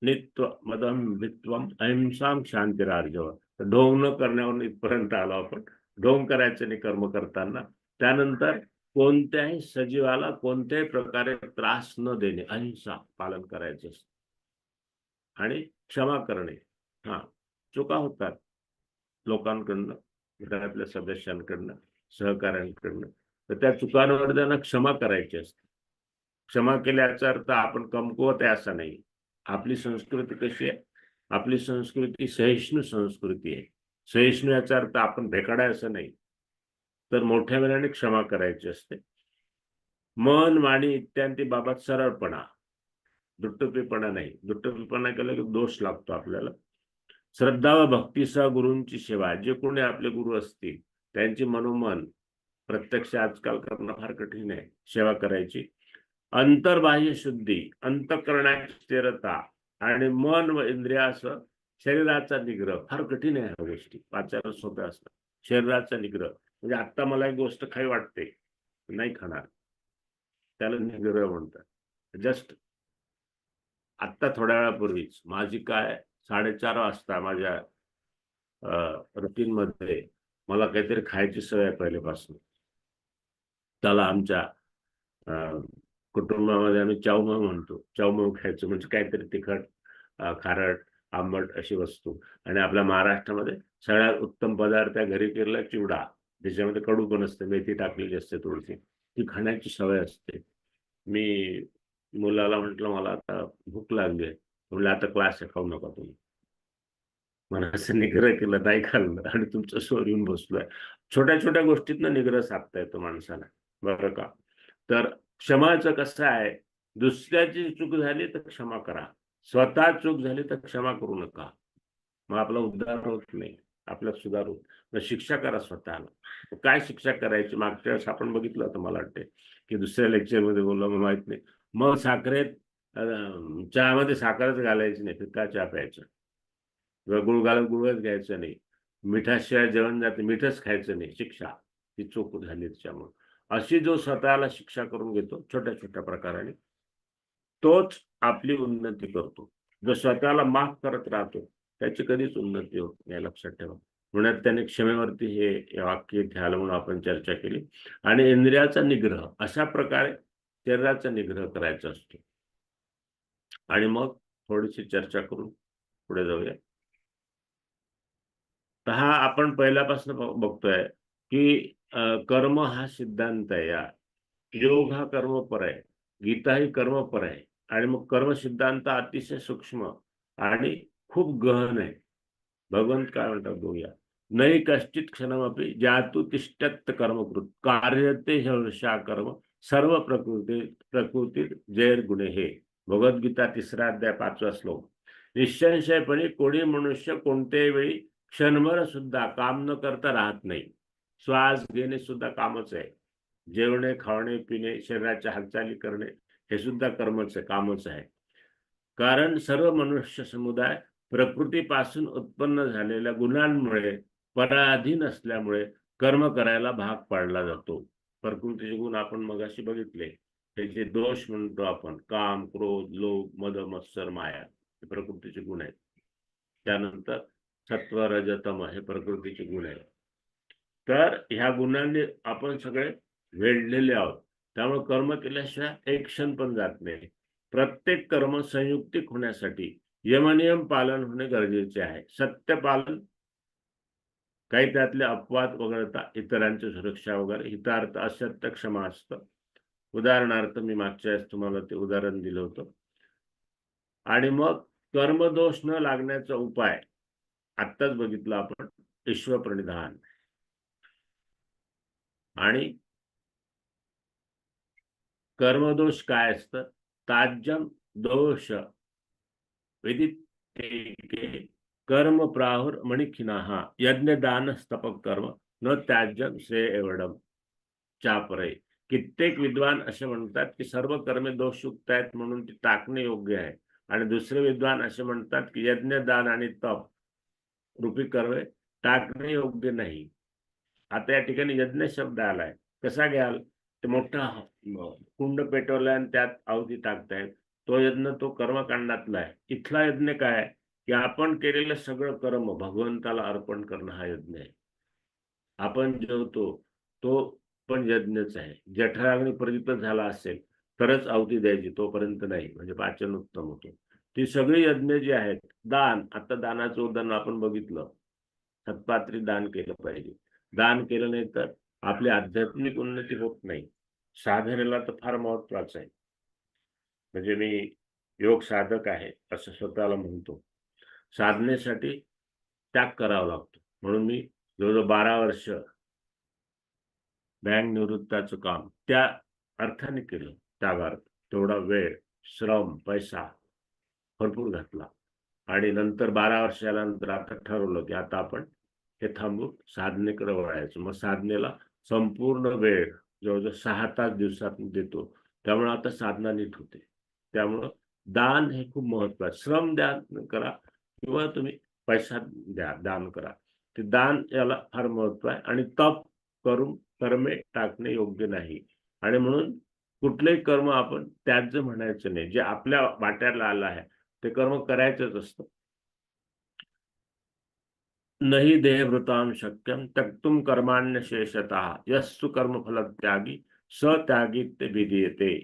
नित्व मदम वित्वम अहिंसाम शांतिरार्जव. तर ढोंग न करण्यावर इथपर्यंत आलो आपण. ढोंग करायचं नाही कर्म करताना. त्यानंतर कोणत्याही सजीवाला कोणत्याही प्रकारे त्रास न देणे, अहिंसा पालन करायचं असतं. आणि क्षमा करणे. हा, चुका होतात लोकांकडनं, घरातल्या सदस्यांकडनं, सहकाऱ्यांकडनं. तर त्या चुकांवर त्यांना क्षमा करायची असते. क्षमा केल्याचा अर्थ आपण कमकुवत आहे असं नाही. आपली संस्कृती कशी आहे? आपली संस्कृती सहिष्णू संस्कृती आहे. सहिष्णू याचा अर्थ आपण भेकडा असं नाही, तर मोठ्या वेळाने क्षमा करायची असते. मन वाणी इत्यादी बाबत सरळपणा, दुट्टपीपणा नाही. दुट्टपीपणा केला की दोष लागतो आपल्याला. श्रद्धा व भक्तीसह गुरूंची सेवा, जे कोणी आपले गुरु असतील त्यांची मनोमन प्रत्यक्ष आजकाल करणं फार कठीण आहे, सेवा करायची. अंतर्बाह्य शुद्धी, अंतःकरणाची स्थिरता आणि मन व इंद्रियासह शरीराचा निग्रह. फार कठीण आहे ह्या गोष्टी, वाचायला सोप्या असतात. शरीराचा निग्रह म्हणजे आता मला एक गोष्ट खावी वाटते, नाही खाणार, त्याला निग्रह म्हणतात. जस्ट आत्ता थोड्या वेळापूर्वीच माझी काय 4:30 वाजता माझ्या रुटीन मध्ये मला काहीतरी खायची सवय आहे पहिल्यापासून. त्याला आमच्या कुटुंबामध्ये आम्ही चावमाव म्हणतो. चावमाव खायचं म्हणजे काहीतरी तिखट, खारट, आंबट अशी वस्तू. आणि आपल्या महाराष्ट्रामध्ये सगळ्यात उत्तम पदार्थ त्या घरी केलेला चिवडा, ज्याच्यामध्ये कडू पण असते, मेथी टाकलेली असते थोडीशी, ती खाण्याची सवय असते. मी मुलाला म्हटलं मला आता भूक लागली आहे, म्हणलं आता क्लास खाऊ नका तुम्ही. मला असं निग्रह केलं, नाही खाल्लं आणि तुमच्या समोर येऊन बसलोय. छोट्या छोट्या गोष्टीतनं निग्रह साधता येतो माणसाला, बरं का. तर क्षमाचं कसं आहे, दुसऱ्याची चूक झाली तर क्षमा करा, स्वतः चूक झाली तर क्षमा करू नका. मग आपला उद्धार होत नाही, आपल्याला सुधार होत. मग शिक्षा करा स्वतःला. काय शिक्षा करायची? मागच्या वेळेस आपण बघितलं होतं मला वाटते, की दुसऱ्या लेक्चरमध्ये बोललो मला माहित नाही. मग साखरेत चहामध्ये साखरच घालायची नाही, फिक्का चहा प्यायचा. किंवा गुळ घालून गुळच घ्यायचं नाही. मिठाशिवाय जेवण जाते, मिठच खायचं नाही. शिक्षा ती चूक झाली त्याच्यामुळे. अशी जो स्वतःला शिक्षा करून घेतो छोट्या छोट्या प्रकाराने, तोच आपली उन्नती करतो. जो स्वतःला माफ करत राहतो त्याची कधीच उन्नती होत नाही, लक्षात ठेवा. म्हणून त्याने क्षमेवरती हे वाक्य घ्यायला म्हणून आपण चर्चा केली. आणि इंद्रियाचा निग्रह, अशा प्रकारे शरीराचा निग्रह करायचा असतो. आणि मग थोडीशी चर्चा करून पुढे जाऊया. तर हा आपण पहिल्यापासून बघतोय की कर्म हा सिद्धांत आहे. या योग हा कर्मपर आहे, गीता ही कर्मपर आहे. आणि मग कर्म सिद्धांत अतिशय सूक्ष्म आणि खूप गहन आहे. भगवंत काय म्हणतात बघूया. नैव कश्चित क्षणमपि जातु तिष्ठत् कर्मकृत कार्यते ह्यवशा कर्म सर्व प्रकृती जैर्गुणे हे. भगवद्गीता 3रा अध्याय 5वा श्लोक. निःसंशयपणे कोणी मनुष्य कोणत्याही वेळी क्षणभर सुद्धा काम न करता राहत नाही. श्वास घेणे सुद्धा कामच आहे. जेवणे, खावणे, पिणे, शरीराच्या हालचाली करणे हे सुद्धा कर्मच आहे, कामच आहे. कारण सर्व मनुष्य समुदाय प्रकृतीपासून उत्पन्न झालेल्या गुणांमुळे पराधीन असल्यामुळे कर्म करायला भाग पाडला जातो. प्रकृतीचे गुण आपण मगाशी बघितले, त्याचे दोष म्हणतो आपण, काम, क्रोध, लोभ, मद, मत्सर, माया, हे प्रकृतीचे गुण आहेत. त्यानंतर सत्व, रज, तम हे प्रकृतीचे गुण आहेत. तर ह्या गुणांनी आपण सगळे वेढलेले आहोत. त्यामुळे कर्म केल्याशिवाय एक क्षण पण जात नाही. प्रत्येक कर्म संयुक्तिक होण्यासाठी यमनियम पालन होणे गरजेचे आहे. सत्य पालन, काही त्यातले अपवाद वगळता इतरांची सुरक्षा वगैरे, हितार्थ, असत्य, क्षमा असतं. उदाहरणार्थ मी मागच्या वेळेस तुम्हाला ते उदाहरण दिलं होतं. आणि मग कर्मदोष न लागण्याचा उपाय आत्ताच बघितलं आपण, ईश्वर प्रणिधान. आणि कर्मदोष काय असतं? ताज्यम दोष विदिते कर्म प्राहुर मणिखिनाः यज्ञदान स्तपक कर्म न त्याज्यम श्रेय एवढम चापरे. कित्येक विद्वान असे म्हणतात की सर्व कर्मे दोषयुक्त आहेत म्हणून ती टाकणे योग्य आहे. आणि दुसरे विद्वान असे म्हणतात की यज्ञदान आणि तप रूपी कर्मे टाकणे योग्य नाही. आता या ठिकाणी यज्ञ शब्द आलाय, कसा घ्याल? ते मोठा कुंड पेटवलाय आणि त्यात आहुती टाकतायत, तो यज्ञ तो कर्मकांडातला आहे. इथला यज्ञ काय? की आपण केलेलं सगळं कर्म भगवंताला अर्पण करणं हा यज्ञ आहे. आपण जेवतो तो पण यज्ञच आहे. जठराग्नी प्रदीप्त झाला असेल तरच आहुती द्यायची, तोपर्यंत नाही, म्हणजे पाचन उत्तम होतो. ती सगळी यज्ञ जी आहेत. दान, आता दानाचं उदाहरण आपण बघितलं, सत्पात्री दान केलं पाहिजे. दान केलं नाही तर आपली आध्यात्मिक उन्नती होत नाही. साधनेला तर फार महत्वाचं आहे. म्हणजे मी योग साधक आहे असं स्वतःला म्हणतो. साधनेसाठी त्याग करावा लागतो. म्हणून मी जवळजवळ 12 वर्ष बँक निवृत्ताचं काम त्या अर्थाने केलं. त्यागार्थ तेवढा वेळ, श्रम, पैसा भरपूर घातला. आणि नंतर 12 वर्ष झाल्यानंतर आता ठरवलं की आता आपण हे थांबून साधनेकडे वळायचं. मग साधनेला संपूर्ण वेळ जवळजवळ 6 तास दिवसात देतो. त्यामुळे आता साधना नीट होते. त्यामुळं दान हे खूप महत्वाचं. श्रम द्या करा किंवा तुम्ही पैसा द्या, दान करा. ते दान याला फार महत्व आहे. आणि तप करून कर्मे टाकणे योग्य नाही. आणि म्हणून कुठलंही कर्म आपण त्याज्य म्हणायचं नाही. जे आपल्या वाट्याला आलं आहे ते कर्म करायचंच असतं. नहि देहभृतां शक्यं त्यक्तुं कर्माण्यशेषतः यस्तु कर्मफलत्यागी स त्यागीत्य विधीयते.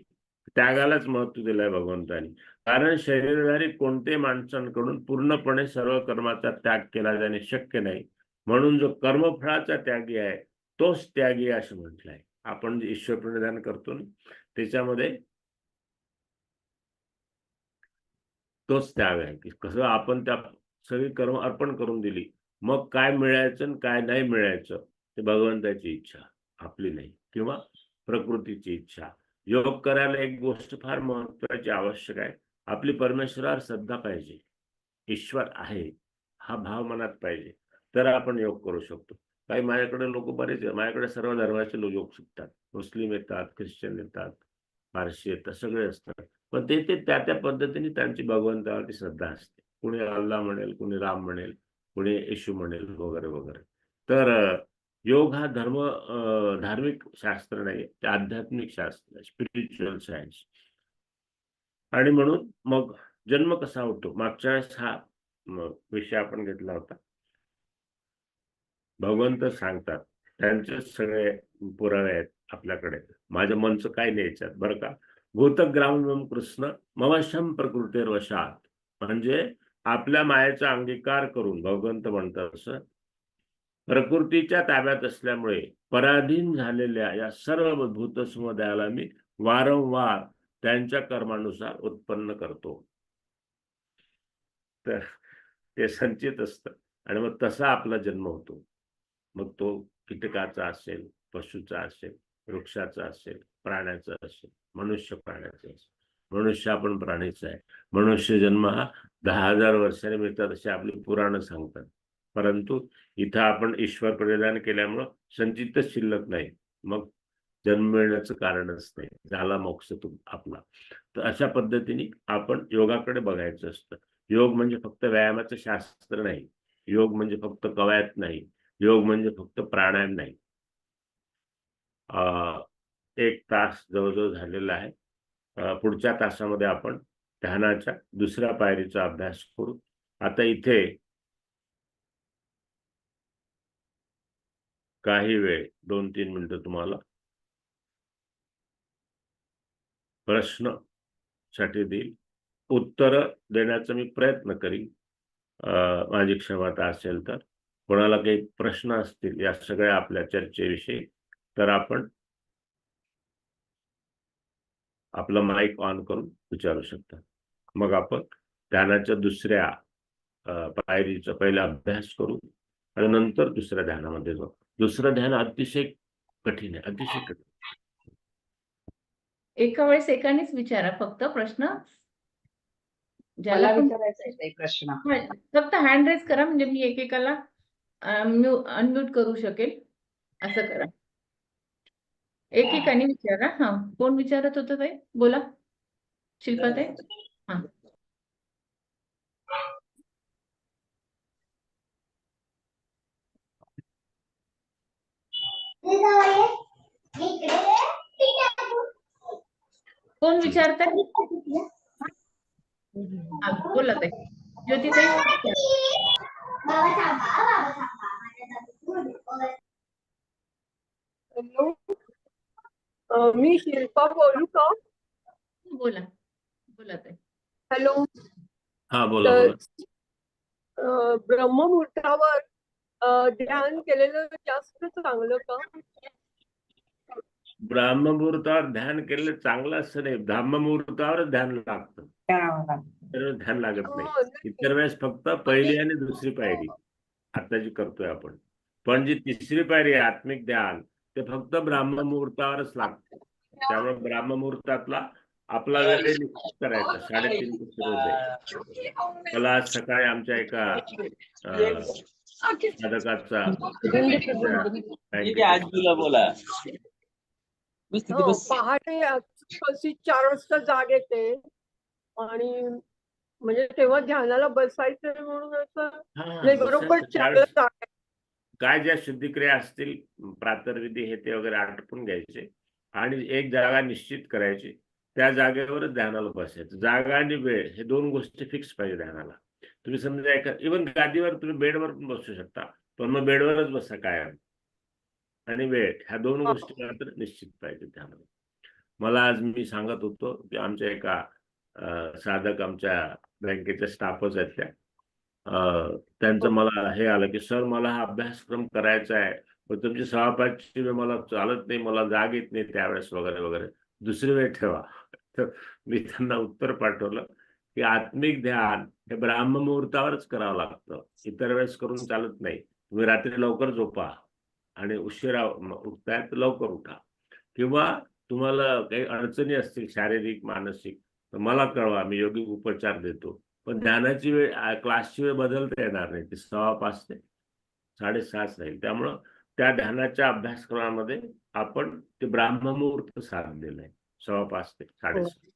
त्यागालाच महत्व दिलंय भगवंतानी. कारण शरीरधारी कोणत्याही माणसांकडून पूर्णपणे सर्व कर्माचा त्याग केला जाणे शक्य नाही. म्हणून जो कर्मफळाचा त्यागी आहे तोच त्यागी असं म्हटलंय. आपण जे ईश्वर प्रणिधान करतो ना त्याच्यामध्ये तोच त्याग आहे की कसं आपण त्या सगळी कर्म अर्पण करून दिली. मग काय मिळायचं आणि काय नाही मिळायचं ते भगवंताची इच्छा, आपली नाही. किंवा प्रकृतीची इच्छा. योग करायला एक गोष्ट फार महत्वाची आवश्यक आहे. आपली परमेश्वरावर श्रद्धा पाहिजे. ईश्वर आहे हा भाव मनात पाहिजे. तर आपण योग करू शकतो. काही माझ्याकडे लोक बरेच माझ्याकडे सर्व धर्माचे लोक योग शिकतात. मुस्लिम येतात, ख्रिश्चन येतात, पारशी येतात, सगळे असतात. पण ते त्या त्या पद्धतीने त्यांची भगवंतावरती श्रद्धा असते. कुणी अल्लाह म्हणेल, कुणी राम म्हणेल, कुणी येशू म्हणेल वगैरे वगैरे. तर योग हा धार्मिक शास्त्र नाही, ते आध्यात्मिक शास्त्र, स्पिरिच्युअल सायन्स. आणि म्हणून मग जन्म कसा होतो मागच्या वेळेस हा विषय आपण घेतला होता. भगवंत सांगतात त्यांचे सगळे पुरावे आहेत आपल्याकडे. माझ्या मनचं काय नाही याच्यात बरं का. भूतग्रामं कृष्ण मवशम प्रकृतीर्वशात. म्हणजे आपल्या मायेचा अंगीकार करून भगवंत म्हणतात असं प्रकृतीच्या ताब्यात असल्यामुळे पराधीन झालेल्या या सर्व भूत समुदायाला मी वारंवार त्यांच्या कर्मानुसार उत्पन्न करतो. तर ते संचित असतं आणि मग तसा आपला जन्म होतो. मग तो कीटकाचा असेल, पशुचा असेल, वृक्षाचा असेल, प्राण्याचा असेल, मनुष्य प्राण्याचा असेल. मनुष्य आपण प्राणीचा आहे. मनुष्य जन्म हा 10,000 वर्षांनी मिळतात असे आपली पुराणं सांगतात. परंतु इथं आपण ईश्वर प्रणिधान केल्यामुळं संचितच शिल्लक नाही. मग जन्म मिळण्याचं कारणच नाही. झाला मोक्ष आपला. तर अशा पद्धतीने आपण योगाकडे बघायचं असतं. योग म्हणजे फक्त व्यायामाचं शास्त्र नाही. योग म्हणजे फक्त कवायत नाही. योग म्हणजे फक्त प्राणायाम नाही. 1 तास जवळजवळ झालेला आहे. पुढच्या तासामध्ये आपण ध्यानाच्या दुसऱ्या पायरीचा अभ्यास करू. आता इथे काही वेळ 2-3 मिनिटं तुम्हाला प्रश्नासाठी देईल. उत्तर देण्याचा मी प्रयत्न करीन. माझी क्षमता असेल तर. कोणाला काही प्रश्न असतील या सगळ्या आपल्या चर्चेविषयी तर आपण आपला माईक ऑन करून विचारू शकता. मग आपण ध्यानाच्या दुसऱ्या पायरीचा पहिला अभ्यास करू आणि नंतर दुसऱ्या ध्यानामध्ये जाऊ. दुसरं ध्यान अतिशय कठीण आहे, अतिशय कठीण. एका वेळेस एकानेच विचारा फक्त प्रश्न. ज्याला मला पण विचारायचा आहे काही प्रश्न. फक्त हँड रेज करा म्हणजे मी एकेकाला अनम्यूट करू शकेल. असं करा. एकेकाने विचारा. हा, कोण विचारत होतं ताई? बोला. शिल्पा ताई. हा. कोण विचारताय? हा, बोला ताई. ज्योती ताई. हॅलो, मी शिल्पा बोलू का? बोला. बोला ताई. हॅलो. हा, बोला बोला. ब्रह्ममुहूर्तावर ध्यान केलेलं जास्त चांगलं का? ब्राह्ममुहूर्तावर ध्यान केलेलं चांगलं असं नाही. ब्राह्ममुहूर्तावरच ध्यान लागतं, तर ध्यान लागत नाही. नाही. इतर वेळेस फक्त पहिली आणि दुसरी पायरी आता जी करतोय आपण, पण जी तिसरी पायरी आहे आत्मिक ध्यान, ते फक्त ब्राह्ममुहूर्तावरच लागतं. त्यामुळे ब्राह्ममुहूर्तातला आपला वेळ निश्चित करायचा, 3:30 ते सूर्योदय. मला आज सकाळी आमच्या एका साधकाचा आमच्या बँकेच्या आजीला बोला. बस तिथे हो, बस. पहाटे कशी 4 वाजता जाग येते आणि म्हणजे तेव्हा ध्यानाला बसायचं म्हणून असं नाही, बरोबर बसायचं 4ला त्यावेळेस. जाग येते. काय ज्या शुद्धिक्रिया असतील, प्रातर्विधी हे ते वगैरे आटपून घ्यायचे आणि एक जागा निश्चित करायची, त्या जागेवरच ध्यानाला बसायचं. जागा आणि वेळ हे 2 गोष्टी फिक्स पाहिजे ध्यानाला. तुम्ही समजा एका इव्हन गादीवर तुम्ही बेडवर पण बसू शकता, पण मग बेडवरच बसा कायम. आणि वेळ ह्या 2 गोष्टी मात्र निश्चित पाहिजे ध्यानाला. मला आज मी सांगत होतो की आमच्या एका साधक आमच्या बँकेच्या स्टाफच आहेत त्या, त्यांचं मला हे आलं की सर मला हा अभ्यासक्रम करायचा आहे, पण तुमची 6:05ची वेळ मला चालत नाही, मला जाग येत नाही त्यावेळेस वगैरे वगैरे, दुसरी वेळ ठेवा. तर मी त्यांना उत्तर पाठवलं की आत्मिक ध्यान हे ब्राह्ममुहूर्तावरच करावं लागतं, इतर वेळेस करून चालत नाही. तुम्ही रात्री लवकर झोपा आणि उशिरा उठताय तर लवकर उठा, किंवा तुम्हाला काही अडचणी असतील शारीरिक मानसिक तर मला कळवा, मी योगिक उपचार देतो. पण ध्यानाची वेळ क्लासची वेळ बदलता येणार नाही, ती 5:15 ते 6:30 राहील. त्यामुळं त्या ध्यानाच्या अभ्यासक्रमामध्ये आपण ते ब्राह्ममुहूर्त साधलेलं आहे, 5:15 ते 6:30.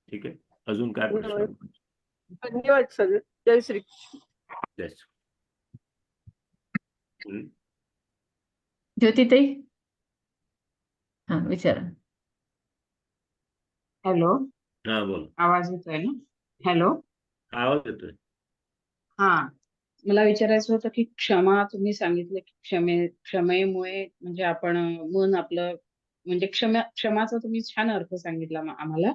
ठीक आहे, अजून काय प्रश्न? धन्यवाद सर. जय श्री Yes. ज्योतिताई, हा विचारा. हॅलो, हा बोल, आवाज येतोय ना? हॅलो, आवाज येतोय. हा, मला विचारायचं होतं की क्षमा तुम्ही सांगितलं की क्षमेमुळे म्हणजे आपण मन आपलं म्हणजे क्षमाचा तुम्ही छान अर्थ सांगितला आम्हाला.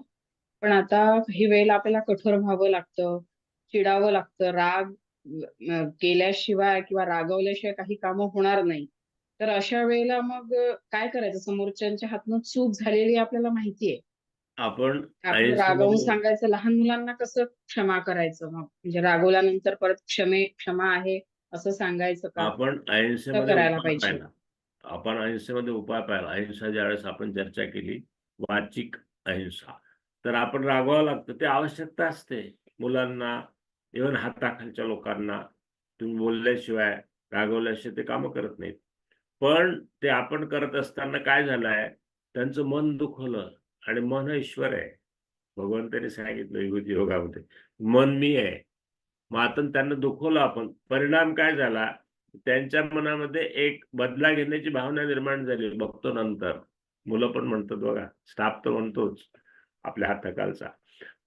पण आता काही वेळेला आपल्याला कठोर व्हावं लागतं, चिडावं लागतं, राग केल्याशिवाय किंवा रागवल्याशिवाय काही कामं होणार नाही. तर अशा वेळेला मग काय करायचं? समोरच्यांच्या हातून चूक झालेली आपल्याला माहितीये, आपण आपण रागावून सांगायचं, लहान मुलांना कसं क्षमा करायचं? मग म्हणजे रागवल्यानंतर परत क्षमा आहे असं सांगायचं का? आपण कसं करायला पाहिजे? आपण अहिंसेमध्ये उपाय पाहिला. अहिंसा ज्यावेळेस आपण चर्चा केली, वाचिक अहिंसा, तर आपण रागवावं लागतं, ते आवश्यकता असते. मुलांना, इव्हन हाताखालच्या लोकांना तुम्ही बोलल्याशिवाय, रागवल्याशिवाय ते कामं करत नाहीत. पण ते आपण करत असताना काय झालंय, त्यांचं मन दुखवलं, आणि मन हा ईश्वर आहे. भगवंतांनी सांगितलं विभूती योगामध्ये, मन मी आहे. मग आता त्यांना दुखवलं आपण, परिणाम काय झाला, त्यांच्या मनामध्ये एक बदला घेण्याची भावना निर्माण झाली. बघतो नंतर मुलं पण म्हणतात बघा, स्टाफ तर म्हणतोच आपल्या हाताखालचा.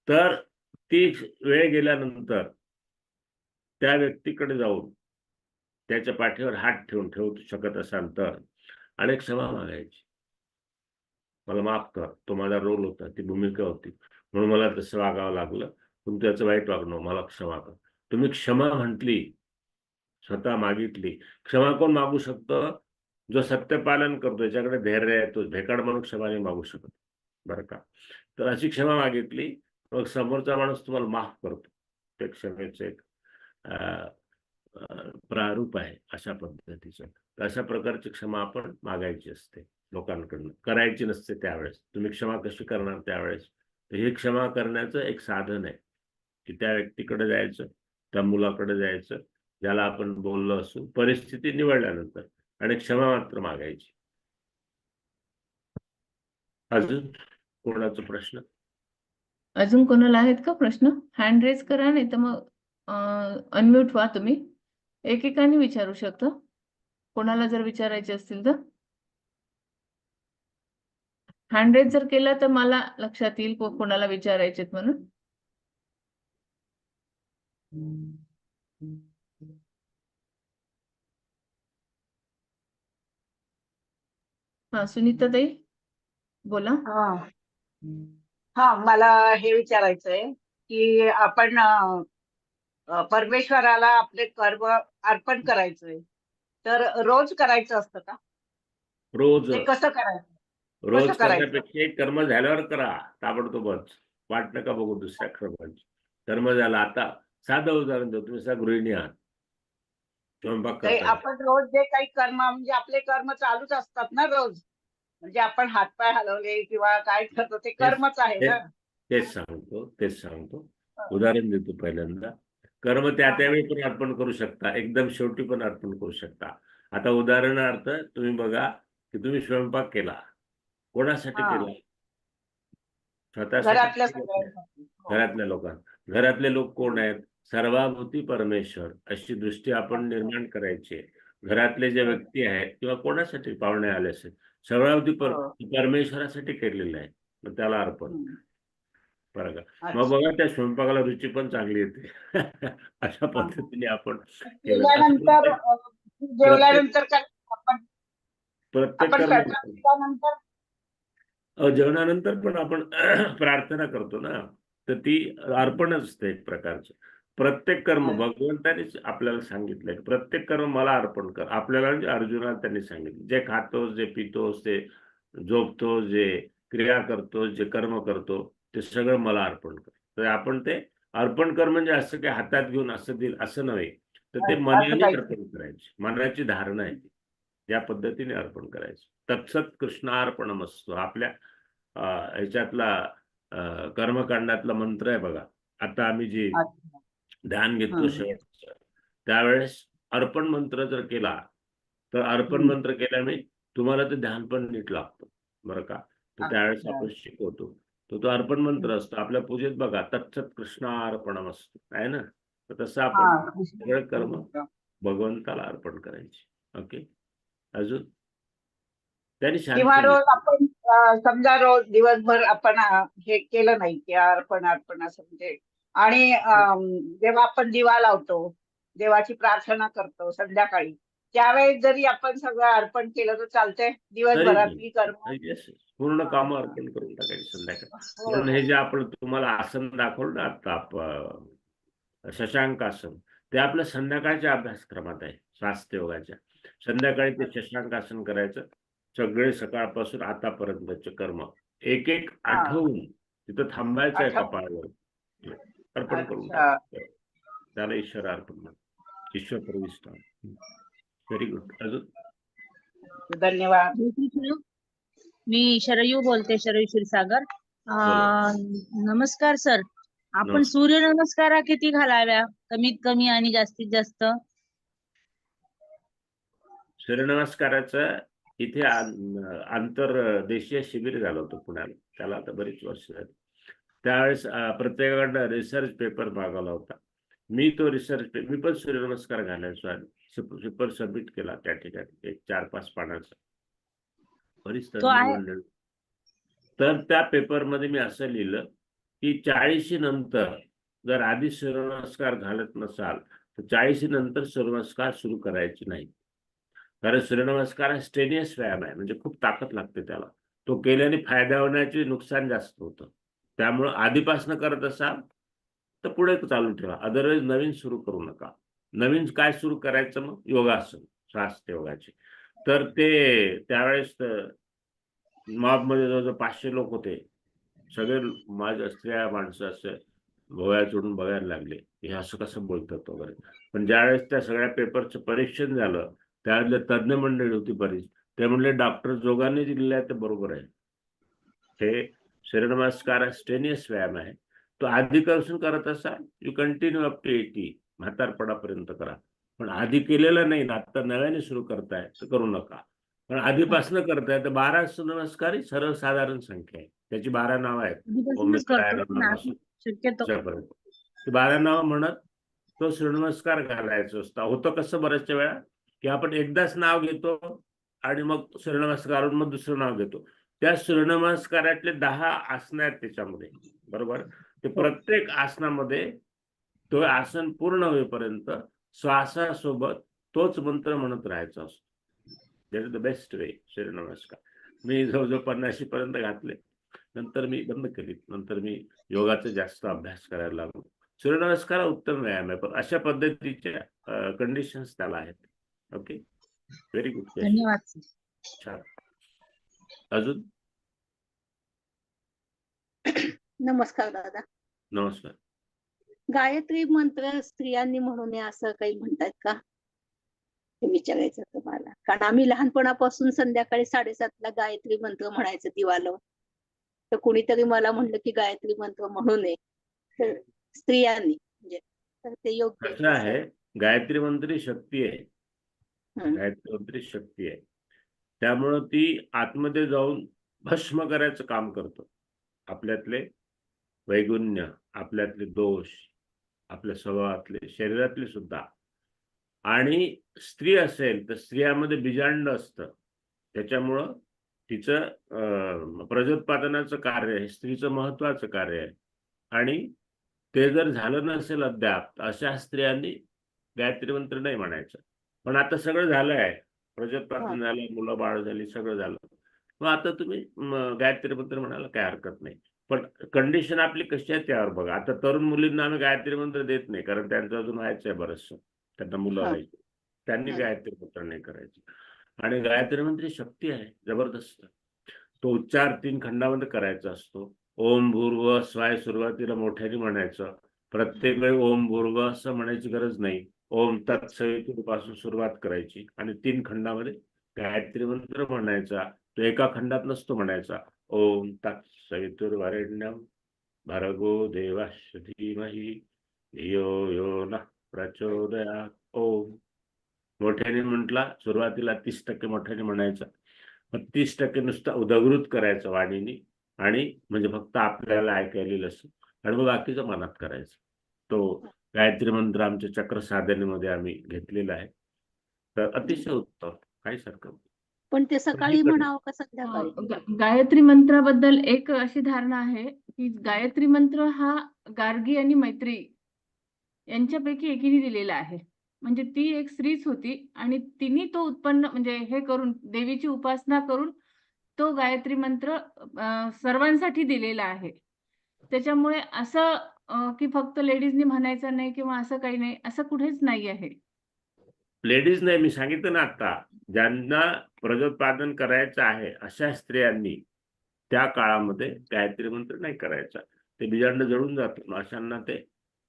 तर ती वेळ गेल्यानंतर त्या व्यक्तीकडे जाऊन त्याच्या पाठीवर हात ठेवू शकत असाल तर, आणि क्षमा मागायची. मला माफ कर, तो माझा रोल होता, ती भूमिका होती, म्हणून मला तसं वागावं लागलं, पण त्याचं वाईट वागणं, मला क्षमा कर. तुम्ही क्षमा म्हटली, स्वतः मागितली. क्षमा कोण मागू शकतं? जो सत्यपालन करतो, याच्याकडे धैर्य आहे, तो भेकाड माणूस क्षमा नाही मागू शकत, बरं का. तर अशी क्षमा मागितली, मग समोरचा माणूस तुम्हाला माफ करतो. ते क्षमेचं एक प्रारूप आहे अशा पद्धतीचं. अशा प्रकारची क्षमा आपण मागायची असते लोकांकडनं, करायची नसते त्यावेळेस. तुम्ही क्षमा कशी करणार त्यावेळेस? तर हे क्षमा करण्याचं एक साधन आहे की त्या व्यक्तीकडे जायचं, त्या मुलाकडे जायचं, ज्याला आपण बोललो असू, परिस्थिती निवडल्यानंतर, आणि क्षमा मात्र मागायची. अजून कोणाचा प्रश्न? अजून कोणाला आहेत का प्रश्न? हँड रेज करा, नाही तर मग अनम्यूट व्हा तुम्ही. एकेकाने विचारू शकता, कोणाला जर विचारायचे असतील तर. हँड रेज जर केला तर मला लक्षात येईल कोणाला विचारायचे म्हणून. हा, सुनीताताई बोला. हा, मला हे विचारायचंय की आपण परमेश्वराला आपले कर्म अर्पण करायचंय, तर रोज करायचं असतं का? रोज ते कसं करायचं? रोज कसं करायचं? करण्यापेक्षा एक कर्म झाल्यावर करा ताबडतोबच. वाट नका बघू दुसऱ्या कर्मांची. कर्म झालं आता साधं उदाहरण देतो. तुम्ही सगळ्या गृहिणी आहात. स्वयंपाक काही करताय. आपण रोज जे काही कर्म म्हणजे आपले कर्म चालूच असतात ना रोज. म्हणजे आपण हातपाय हलवले किंवा काय करतो ते कर्मच आहे ना. तेच सांगतो. उदाहरण देतो पहिल्यांदा. कर्म त्या त्यावेळी पण अर्पण करू शकता, एकदम शेवटी पण अर्पण करू शकता. आता उदाहरणार्थ तुम्ही बघा की तुम्ही स्वयंपाक केला. कोणासाठी हा. केला? स्वतःसाठी घरातल्या केला? सगळ्यांसाठी. हो. घरातल्या लोकांना. घरातले लोक कोण आहेत? सर्वाभूती परमेश्वर अशी दृष्टी आपण निर्माण करायची आहे. घरातले जे व्यक्ती आहेत किंवा कोणासाठी पाहुणे आले असेल सर्वाभूती हो. परमेश्वरासाठी केलेलं आहे. मग त्याला अर्पण. हम्म. बरं का? अच्छा. मग बघा त्या स्वयंपाकाला रुची पण चांगली येते. अशा पद्धतीने आपण केलं. जेवल्यानंतर जेवल्यानंतर काय आपण प्रत्येक आपण कर्म स्वयंपाक केल्यानंतर जेवणानंतर पण आपण प्रार्थना करतो ना, तर ती अर्पणच असते एक प्रकारचं. प्रत्येक कर्म भगवंतानेच आपल्याला सांगितलंय प्रत्येक कर्म मला अर्पण कर. आपल्याला म्हणजे अर्जुनाला त्यांनी सांगितलं जे खातोस, जे पितोस, ते झोपतोस, जे क्रिया करतोस, जे कर्म करतो ते सगळं मला अर्पण कर. तर आपण ते अर्पण कर म्हणजे असं काही हातात घेऊन असं देईल असं नव्हे, तर ते असं मनाने काही अर्पण करायचे. मनाची धारणा आहे ती. या पद्धतीने अर्पण करायचं. तत्सत कृष्णार्पणमस्तु आपल्या ह्याच्यातला कर्मकांडातला मंत्र आहे बघा. आता आम्ही जे अच्छा. ध्यान घेतो हम्म. शेवटचं त्यावेळेस अर्पण मंत्र जर केला तर अर्पण हम्म. मंत्र केल्याने तुम्हाला ते ध्यान पण नीट लागतं बरं का. तर त्यावेळेस अच्छा. आपण शिकवतो. तो अर्पण मंत्र असतो आपल्या पूजेत बघा. तत्सत कृष्णार्पणमस्तु आहे ना. तर तसं आपण हा. सगळं कर्म भगवंताला अर्पण करायचे. ओके. अजून त्यांनी किंवा शांती रोज आपण समजा रोज दिवसभर आपण हे केलं नाही की अर्पण असं म्हणजे आणि जेव्हा आपण दिवा लावतो देवाची प्रार्थना करतो संध्याकाळी त्यावेळेस जरी आपण सगळं अर्पण केलं तर चालतंय दिवसभरातली कर्म. येस पूर्ण काम अर्पण करून टाकायचे संध्याकाळी. हो, म्हणून हो. हे जे आपण तुम्हाला आसन दाखवलं ना आता शशांक आसन ते आपल्या संध्याकाळच्या अभ्यासक्रमात आहे स्वास्थ्य योगाच्या. संध्याकाळी ते शशांक आसन करायचं. सगळे सकाळपासून आतापर्यंतचे कर्म एक एक हा. आठवून तिथं थांबायचं आहे आठवून. कपाळावर अर्पण करून अच्छा. टाकायचं. त्याला ईश्वर अर्पण म्हणतात. ईश्वर प्रविष्ट. Very good. अजून धन्यवाद. मी शरयू बोलते, शरयू क्षीरसागर. बोला. नमस्कार सर. आपण नमस्कार. सूर्यनमस्कारा किती घालाव्या कमीत कमी आणि जास्तीत जास्त? सूर्यनमस्काराचं इथे आंतरदेशीय शिबिर झालं होतं पुण्याला. त्याला आता बरीच वर्ष झाली. त्यावेळेस प्रत्येकाकडनं रिसर्च पेपर मागवला होता. मी तो रिसर्च मी पण सूर्यनमस्कार घालायचो आणि पेपर सबमिट केला त्या ठिकाणी एक 4-5 पानाचा. बरीच तो आहे. मंडळी. तर त्या पेपरमध्ये मी असं लिहिलं की 40 नंतर जर आधी सूर्यनमस्कार घालत नसाल तर 40 नंतर सूर्यनमस्कार सुरू करायचे नाही. कारण सूर्यनमस्कार हा स्ट्रेनियस व्यायाम आहे म्हणजे खूप ताकद लागते त्याला. तो केल्याने फायदा होण्याचे नुकसान जास्त होतं. त्यामुळं आधीपासून करत असाल तर पुढे चालू ठेवा. अदरवाईज नवीन सुरू करू नका. नवीन काय सुरू करायचं मग योगासन स्वास्थ्य योगाचे. तर ते त्यावेळेस मॉबमध्ये जवळजवळ 500 लोक होते. सगळे माझ्या स्त्रिया माणसं असे भोवया चढून बघायला लागले हे असं कसं बोलतात वगैरे. पण ज्यावेळेस त्या सगळ्या पेपरचं परीक्षण झालं त्यावेळेला तज्ज्ञ मंडळी होती बरीच. ते म्हणले डॉक्टर जोगाने दिलेलं आहे ते बरोबर आहे. हे सूर्यनमस्कार स्ट्रेनियस व्यायाम आहे. तो आधीपासून करत असाल यू कंटिन्यू अप टू 80 म्हातारपणापर्यंत करा. पण आधी केलेलं नाही ना आता नव्याने सुरू करताय तर करू नका. पण आधीपासून करताय तर 12 सूर्यनमस्कार ही सर्वसाधारण संख्या आहे. त्याची 12 नावं आहेत. आधीपासूनच करतो पण आता शक्यतो. ते 12 नाव म्हणत तो सूर्यनमस्कार घालायचा असतो. होतं कसं बऱ्याचशा वेळा की आपण एकदाच नाव घेतो आणि मग सूर्यनमस्कारून मग दुसरं नाव घेतो. त्या सूर्यनमस्कारातले 10 आसनं आहेत त्याच्यामध्ये बरोबर. ते प्रत्येक आसनामध्ये तो आसन पूर्ण होईपर्यंत श्वासासोबत तोच मंत्र म्हणत राहायचा असतो. That is the best way surya namaskar. मी जवळजवळ 50 पर्यंत घातले. नंतर मी बंद केली. नंतर मी योगाचा जास्त अभ्यास करायला लागलो. सूर्यनमस्कार उत्तम व्यायाम आहे पण अशा पद्धतीच्या कंडिशन्स त्याला आहेत. ओके. Very good. धन्यवाद सर. छान. अजून नमस्कार दादा. नमस्कार. गायत्री मंत्र स्त्रियांनी म्हणू नये असं काही म्हणतात का? हे विचारायचं होतं मला. कारण आम्ही लहानपणापासून संध्याकाळी 7:30ला गायत्री मंत्र म्हणायचं दिवा लावून. तर कुणीतरी मला म्हणलं की गायत्री मंत्र म्हणू नये. तर स्त्रियांनी म्हणजे तर ते योग्य कसं आहे, गायत्री मंत्र ही शक्ती आहे. हं. गायत्री मंत्र ही शक्ती आहे. त्यामुळं ती आतमध्ये जाऊन भस्म करायचं काम करतं. आपल्यातले वैगुण्य, आपल्यातले दोष, आपल्या स्वभावातले, शरीरातले सुद्धा. आणि स्त्री असेल तर स्त्रियामध्ये बीजांड असतं. त्याच्यामुळं तिचं प्रजोत्पादनाचं कार्य आहे, स्त्रीचं महत्वाचं कार्य आहे. आणि ते जर झालं नसेल अद्याप, तर अशा स्त्रियांनी गायत्री मंत्र नाही म्हणायचं. पण आता सगळं झालं आहे, प्रजोत्पादन झालं, मुलं बाळ झाली, सगळं झालं. मग आता तुम्ही गायत्री मंत्र म्हणायला काही हरकत नाही. पण कंडिशन आपली कशी आहे त्यावर बघा. आता तरुण मुलींना आम्ही गायत्री मंत्र देत नाही, कारण त्यांचं अजून व्हायचं आहे बरंचसं. त्यांना मुलं व्हायची. त्यांनी गायत्री मंत्र नाही करायचं. आणि गायत्री मंत्र शक्ती आहे जबरदस्त. तो उच्चार 3 खंडामध्ये करायचा असतो. ओम भूर्भुवः स्वः सुरुवातीला मोठ्याने म्हणायचं. प्रत्येक वेळी ओम भूर्भुवः असं म्हणायची गरज नाही. ओम तत्सवितुर्पासून सुरुवात करायची आणि 3 खंडामध्ये गायत्री मंत्र म्हणायचा. तो एका खंडात नसतो म्हणायचा. ओम तत्सवितुर्वरेण्यं भर्गो देवस्य धीमहि धियो यो नः प्रचोदयात्. ओम मोठ्याने म्हटला, सुरुवातीला 30% मोठ्याने म्हणायचा. मग 30% नुसतं उदगृत करायचं वाणीने, आणि म्हणजे फक्त आपल्याला ऐकायला येईल असं, आणि मग बाकीचं मनात करायचं. तो गायत्री मंत्र आमच्या चक्र साधनेमध्ये आम्ही घेतलेला आहे. तर अतिशय उत्तम, काहीच हरकत नाही. पण ते सकाळी म्हणावं का संध्याकाळी? गायत्री मंत्राबद्दल एक अशी धारणा आहे की गायत्री मंत्र हा गार्गी आणि मैत्री यांच्यापैकी एकीने दिलेला आहे. म्हणजे ती एक स्त्रीच होती आणि तिने तो उत्पन्न म्हणजे हे करून देवीची उपासना करून तो गायत्री मंत्र सर्वांसाठी दिलेला आहे. त्याच्यामुळे असं की फक्त लेडीजनी म्हणायचं नाही किंवा असं काही नाही, असं कुठेच नाही आहे. लेडीज नाही, मी सांगितलं ना आता, ज्यांना प्रजोत्पादन करायचं आहे अशा स्त्रियांनी त्या काळामध्ये गायत्री मंत्र नाही करायचा. ते बीजांड जळून जातं, अशांना ते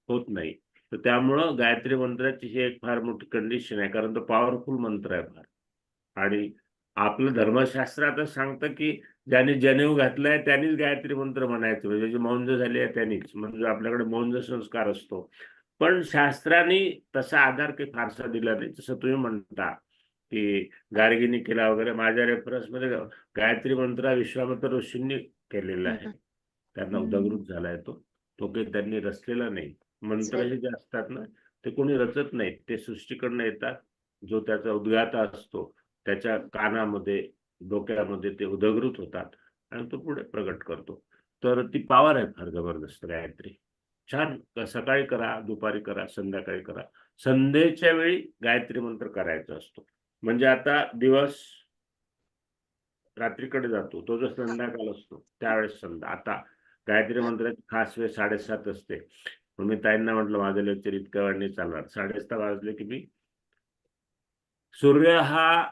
होत नाही. तर त्यामुळं गायत्री मंत्राची ही एक फार मोठी कंडिशन आहे, कारण तो पॉवरफुल मंत्र आहे फार. आणि आपलं धर्मशास्त्रातच सांगतं की ज्यांनी जनेऊ घातलाय त्यांनीच गायत्री मंत्र म्हणायचं, म्हणजे जी मौंज झाली आहे त्यांनीच. म्हणजे आपल्याकडे मौंज संस्कार असतो. पण शास्त्राने तसा आधार काही फारसा दिला नाही. जसं तुम्ही म्हणता की गार्गीने केला वगैरे, माझ्या रेफरन्समध्ये गायत्री मंत्र विश्वामित्र ऋषींनी केलेला आहे. त्यांना उदगृत झालाय तो काही त्यांनी रचलेला नाही. मंत्र हे जे असतात ना, ते कोणी रचत नाहीत, ते सृष्टीकडनं येतात. जो त्याचा उद्गाता असतो त्याच्या कानामध्ये, डोक्यामध्ये ते उदगृत होतात आणि तो पुढे प्रगट करतो. तर ती पॉवर आहे फार जबरदस्त गायत्री. छान, सकाळी करा, दुपारी करा, संध्याकाळी करा. संध्येच्या वेळी गायत्री मंत्र करायचा असतो. म्हणजे आता दिवस रात्रीकडे जातो, तो जो संध्याकाळ असतो त्यावेळेस संध्या. आता गायत्री मंत्राची खास वेळ 7:30 असते. मग मी ताईंना म्हटलं माझं लेक्चर इतक्या वेळ नाही चालणार. 7:30 वाजले की मी, सूर्य हा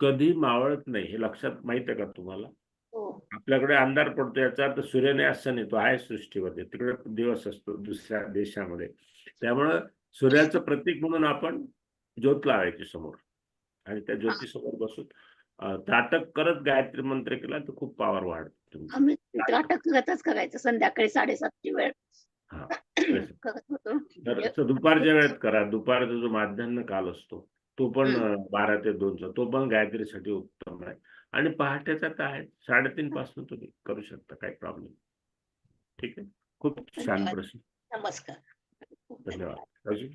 कधी मावळत नाही हे लक्षात माहित आहे का तुम्हाला? आपल्याकडे अंधार पडतो याचा अर्थ सूर्य नाही असं नाही, तो आहे सृष्टीमध्ये. तिकडे दिवस असतो दुसऱ्या देशामध्ये. त्यामुळं सूर्याचं प्रतीक म्हणून आपण ज्योत लावायची समोर, आणि त्या ज्योतीसमोर बसून त्राटक करत गायत्री मंत्र केला तर खूप पॉवर वाढते. आम्ही त्राटक करतच करायचं संध्याकाळी 7:30ची वेळ हा करत होतो. तर दुपारच्या वेळेत करा. दुपारचा जो माध्यान्ह काल असतो तो पण 12 ते 2चा, तो पण गायत्रीसाठी उत्तम आहे. आणि पहाटेचा तर आहे 3:30 पासून तुम्ही करू शकता, काही प्रॉब्लेम. ठीक आहे, खूप छान प्रश्न. नमस्कार. धन्यवाद. अजून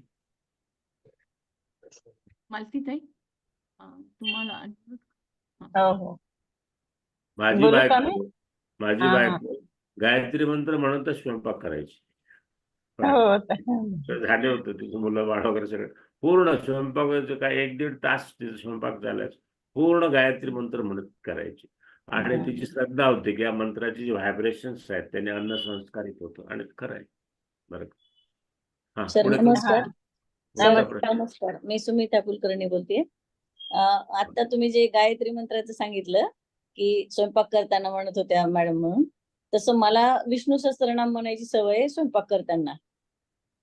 मालती ताई, तुम्हाला हो. माझी बोलू का मी? बायको गायत्री मंत्र म्हणूनच स्वयंपाक करायची. हो. झाले होते तिचे मुलं बाळ वगैरे सगळं. पूर्ण स्वयंपाकाचं काय 1-1.5 तास तिचा स्वयंपाक झाल्यास पूर्ण गायत्री मंत्र म्हणत करायची. आणि तिची श्रद्धा होती की या मंत्राची जी व्हायब्रेशन्स आहेत त्याने अन्न संस्कारित होतं, आणि खरं आहे बरं. हा, सर पुढे नमस्कार. प्रश्न. नमस्कार, मी सुमिता कुलकर्णी बोलते. आता तुम्ही जे गायत्री मंत्राचं सांगितलं की स्वयंपाक करताना म्हणत होत्या मॅडम म्हणून, तसं मला विष्णू सहस्त्रनाम म्हणायची सवय आहे स्वयंपाक करताना.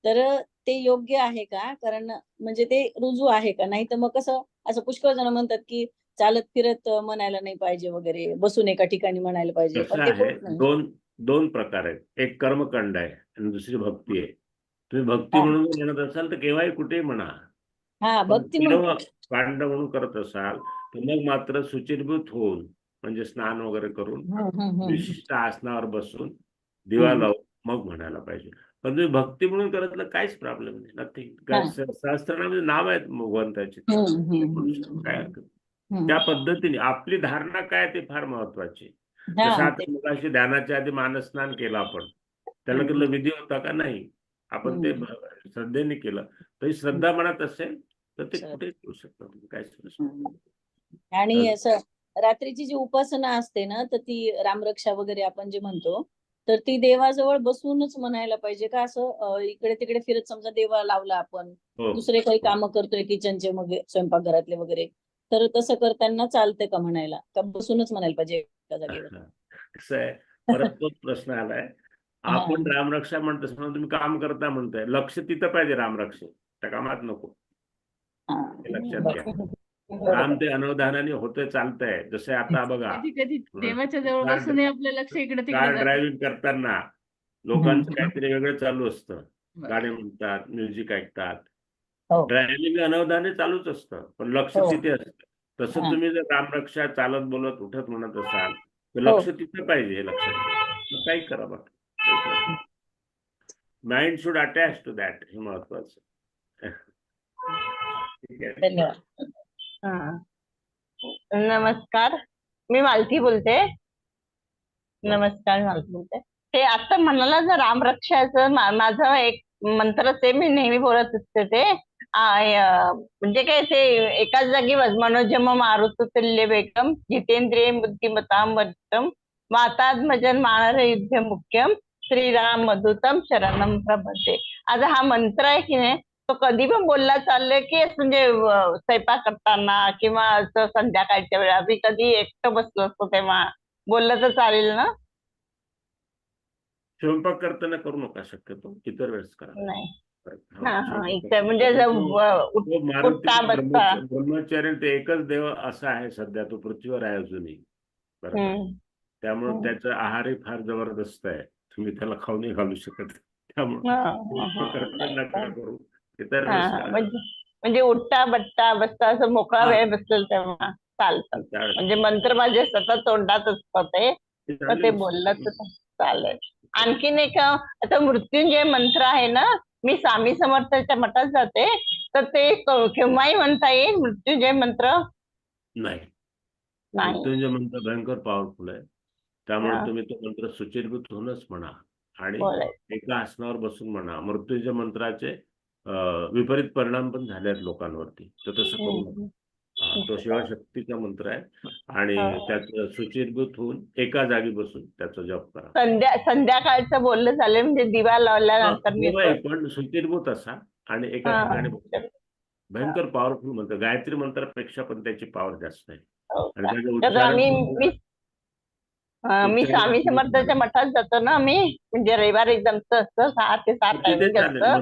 तर ते योग्य आहे का? कारण म्हणजे ते रुजू आहे का? नाही तर मग कसं असं पुष्कळ जण म्हणतात की चालत फिरत म्हणायला नाही पाहिजे वगैरे, बसून एका ठिकाणी म्हणायला पाहिजे, कसं पण ते आहे, होत नाही. दोन प्रकार आहेत. एक कर्मकांड आहे आणि दुसरी भक्ती आहे. तुम्ही भक्ती हा. म्हणून जर म्हणत असाल तर केव्हाही कुठेही म्हणा. हा, पण भक्ती म्हणून. कर्मकांड म्हणून करत असाल तर मग मात्र शुचिर्भूत होऊन, म्हणजे स्नान वगैरे करून विशिष्ट आसनावर बसून दिवा लावून मग म्हणायला पाहिजे. पण तुम्ही भक्ती म्हणून करत काहीच प्रॉब्लेम नाही, नथिंग. हा. सहस्त्रनामाचे नाव आहेत भगवंताचे, काय हरकत नाही. त्या पद्धतीने आपली धारणा काय ते फार महत्वाची. जसं हा, आता मगाशी ध्यानाच्या आधी मानस्नान केलं आपण, त्याला केलं विधी होता का? नाही. आपण ते श्रद्धेने केलं. तरी श्रद्धा मनात असेल तर ते कुठेच करू शकतात, काय आणि असं रात्रीची जी उपासना असते ना, तर ती रामरक्षा वगैरे आपण जे म्हणतो, तर ती देवाजवळ बसूनच म्हणायला पाहिजे का? असं इकडे तिकडे फिरत समजा देवा लावला आपण, दुसरे काही कामं करतोय किचनचे मग स्वयंपाकघरातले वगैरे, तर तसं करताना चालतंय का म्हणायला, का बसूनच म्हणायला पाहिजे एका जागेवर? कसं आहे, परत तोच प्रश्न आलाय. आपण रामरक्षा म्हणतो, समजा तुम्ही काम करता म्हणताय, लक्ष तिथं पाहिजे रामरक्षा, त्या कामात नको. हे लक्षात घ्या. काम ते अनवधानाने होतंय, चालतंय. जसं आता बघा, कधी कधी देवाच्या जवळ बसूनही आपलं लक्ष इकडे तिकडे कार जातं. ड्रायव्हिंग करताना लोकांचं काहीतरी वेगळं चालू असतं. गाणे म्हणतात, म्युझिक ऐकतात. ड्रायव्हिंग अनवधाने चालूच असतं, पण लक्ष तिथे असतं. तसं तुम्ही जर रामरक्षा चालत बोलत उठत म्हणत असाल तर लक्ष तिथे पाहिजे, हे लक्षात घ्या. मग काही करा बघा, mind should attach to that, हे महत्वाचं. ठीक आहे. धन्यवाद. नमस्कार, मी मालती बोलते. नमस्कार, मालती बोलते. ते आता म्हणाला जर रामरक्षाचं माझं एक मंत्र ते मी नेहमी बोलत असते. ते म्हणजे काय, ते एकाच जागी मनोजम मारुत तुल्य वेगम जितेंद्रिय बुद्धिमतां वरिष्ठम वातात्मजन मानर युद्ध मुख्यम श्रीराम मधुतम शरणम प्रपद्ये. आता हा मंत्र आहे की नाही, तो कधी पण बोलला चाललंय की म्हणजे स्वयंपाक करताना किंवा असं संध्याकाळच्या वेळा, मी कधी एकटं बसलो असतो तेव्हा बोललं तर चालेल ना? स्वयंपाक करताना करू नका, शक्यतो इतर वेळेस करा. नाही. हो, म्हणजे उठता बसता ब्रह्मचर्य ते एकच देव असा आहे सध्या, तो पृथ्वीवर आहे अजूनही, बरोबर. त्यामुळे त्याचा आहारही फार जबरदस्त आहे, तुम्ही त्याला खाऊ नाही घालू शकत. त्यामुळे नका करू, इतर वेळेस करा. म्हणजे उठता बसता बसता असं मोकळा वेळ बसलेला तेव्हा चालतं. म्हणजे मंत्र माझे सतत तोंडात असतात, ते बोललं तर चालेल. आणखीन एक आता मृत्युंजय मंत्र आहे ना, मी स्वामी समर्थाच्या मठात जाते, तर ते केव्हाही म्हणता येईल मृत्युंजय मंत्र? नाही, मृत्युंजय मंत्र भयंकर पॉवरफुल आहे. त्यामुळे तुम्ही तो मंत्र सुचिर्भूत होऊनच म्हणा आणि एका आसनावर बसून म्हणा. मृत्युंजय मंत्राचे विपरीत परिणाम पण झाले आहेत लोकांवरती, तर तसं करू नका. तो शिवशक्तीचा मंत्र आहे आणि त्याचं सुचिर्भूत होऊन एका जागी बसून त्याचा जप करा. संध्याकाळचं बोललं चालेल, म्हणजे दिवा लावल्यानंतर पण सुचिर्भूत असा आणि एका ठिकाणी भयंकर पॉवरफुल मंत्र, गायत्री मंत्रापेक्षा पण त्याची पॉवर जास्त आहे. मी स्वामी समर्थाच्या मठात जातो ना, मी म्हणजे रविवारी जमतं असतं 6 ते 7 टायमिंग असतं.